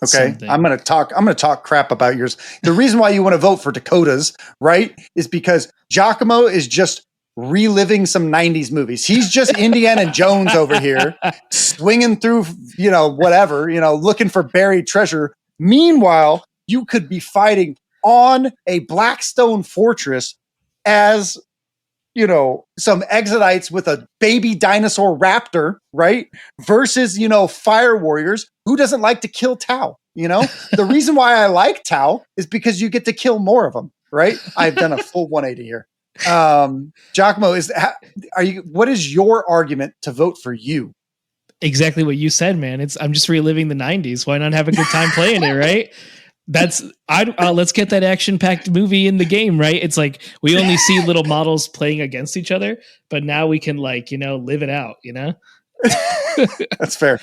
Okay. Something. I'm going to talk crap about yours. The reason why you want to vote for Dakotah's, right, is because Giacomo is just reliving some 90s movies. He's just Indiana Jones over here swinging through, whatever, looking for buried treasure. Meanwhile, you could be fighting on a Blackstone Fortress as, some Exodites with a baby dinosaur raptor, right? Versus, fire warriors. Who doesn't like to kill Tau? The reason why I like Tau is because you get to kill more of them, right? I've done a full 180 here. Giacomo, what is your argument to vote for you? Exactly what you said, man. I'm just reliving the 90s. Why not have a good time playing it, right? Let's get that action-packed movie in the game, right? It's like we only see little models playing against each other, but now we can live it out, That's fair.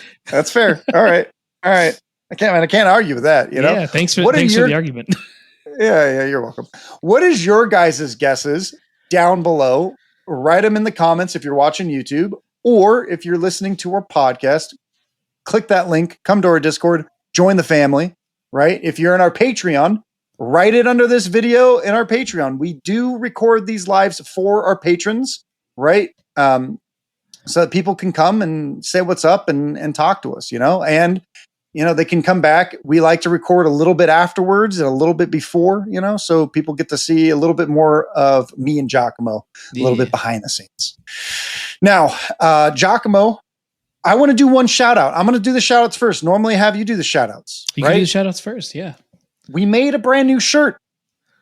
All right. I can't argue with that, Yeah, thanks for the argument. Yeah, you're welcome. What is your guys' guesses down below? Write them in the comments if you're watching YouTube, or if you're listening to our podcast, click that link, come to our Discord, join the family, right? If you're in our Patreon, write it under this video in our Patreon. We do record these lives for our patrons, right? So that people can come and say what's up and talk to us, and they can come back. We like to record a little bit afterwards and a little bit before, so people get to see a little bit more of me and Giacomo, a little bit behind the scenes. Now, Giacomo, I want to do one shout out. I'm going to do the shout outs first. Normally I have you do the shout outs. You can do the shout outs first. Yeah. We made a brand new shirt.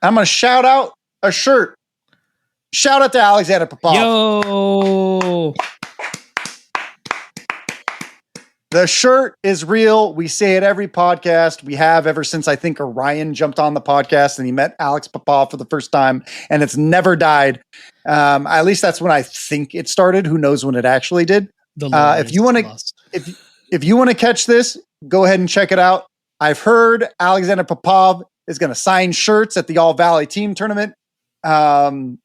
I'm going to shout out a shirt. Shout out to Alexander Popov. Yo. The shirt is real. We say it every podcast. We have ever since I think Orion jumped on the podcast and he met Alex Popov for the first time, and it's never died. At least that's when I think it started. Who knows when it actually did? If you want to catch this, go ahead and check it out. I've heard Alexander Popov is going to sign shirts at the All Valley Team Tournament. So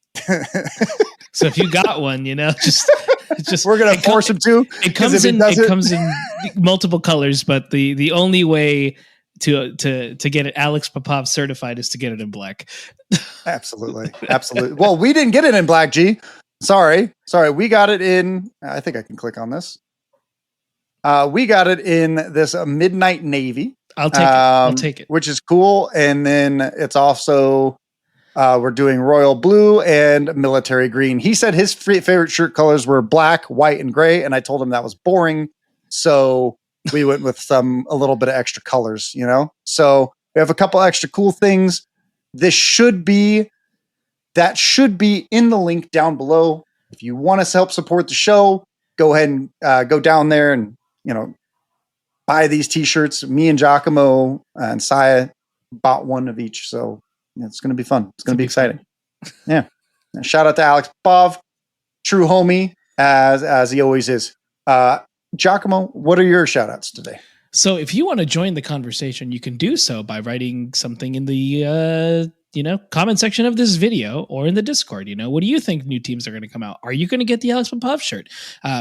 if you got one, just we're gonna force him to. It comes in multiple colors, but the only way to get it Alex Popov certified is to get it in black. Absolutely. Well, we didn't get it in black, G. Sorry. We got it in. I think I can click on this. We got it in this midnight navy. I'll take it. Which is cool, and then it's also. We're doing royal blue and military green. He said his favorite shirt colors were black, white, and gray, and I told him that was boring. So we went with a little bit of extra colors, So we have a couple extra cool things. That should be in the link down below. If you want us to help support the show, go ahead and go down there and, buy these t-shirts. Me and Giacomo and Saya bought one of each. So it's going to be fun. It's going to be exciting. Yeah. And shout out to Alex Popov, true homie, as he always is. Giacomo, what are your shout outs today? So if you want to join the conversation, you can do so by writing something in the comment section of this video or in the Discord. What do you think new teams are going to come out? Are you going to get the Alex Popov shirt?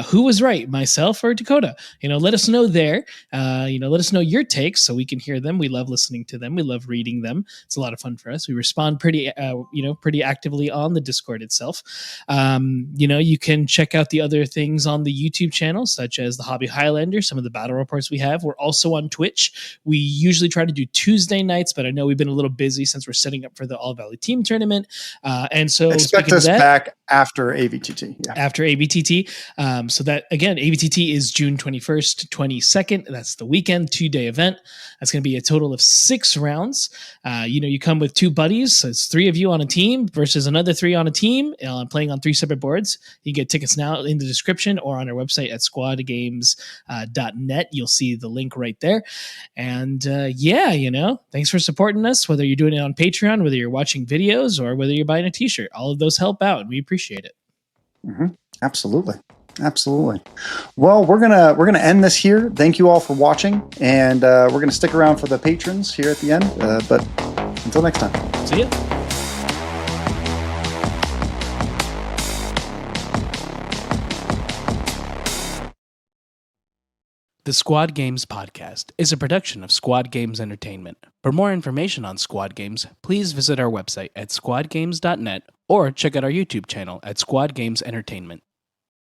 Who was right, myself or Dakotah? Let us know there. Let us know your takes so we can hear them. We love listening to them. We love reading them. It's a lot of fun for us. We respond pretty actively on the Discord itself. You can check out the other things on the YouTube channel, such as the Hobby Highlander, some of the battle reports we have. We're also on Twitch. We usually try to do Tuesday nights, but I know we've been a little busy since we're setting up for for the All Valley Team Tournament. And so Expect speaking of us that, back after AVTT. Yeah. after AVTT. So that, again, AVTT is June 21st, 22nd. That's the weekend, 2-day event. That's going to be a total of 6 rounds. You come with 2 buddies. So it's 3 of you on a team versus another 3 on a team, playing on 3 separate boards. You can get tickets now in the description or on our website at squadgames.net. You'll see the link right there. And thanks for supporting us, whether you're doing it on Patreon, whether you're watching videos, or whether you're buying a t-shirt. All of those help out, and we appreciate it. Mm-hmm. Absolutely. Well, we're gonna end this here. Thank you all for watching, and we're gonna stick around for the patrons here at the end. But until next time, See ya. The Squad Games Podcast is a production of Squad Games Entertainment. For more information on Squad Games, please visit our website at squadgames.net or check out our YouTube channel at Squad Games Entertainment.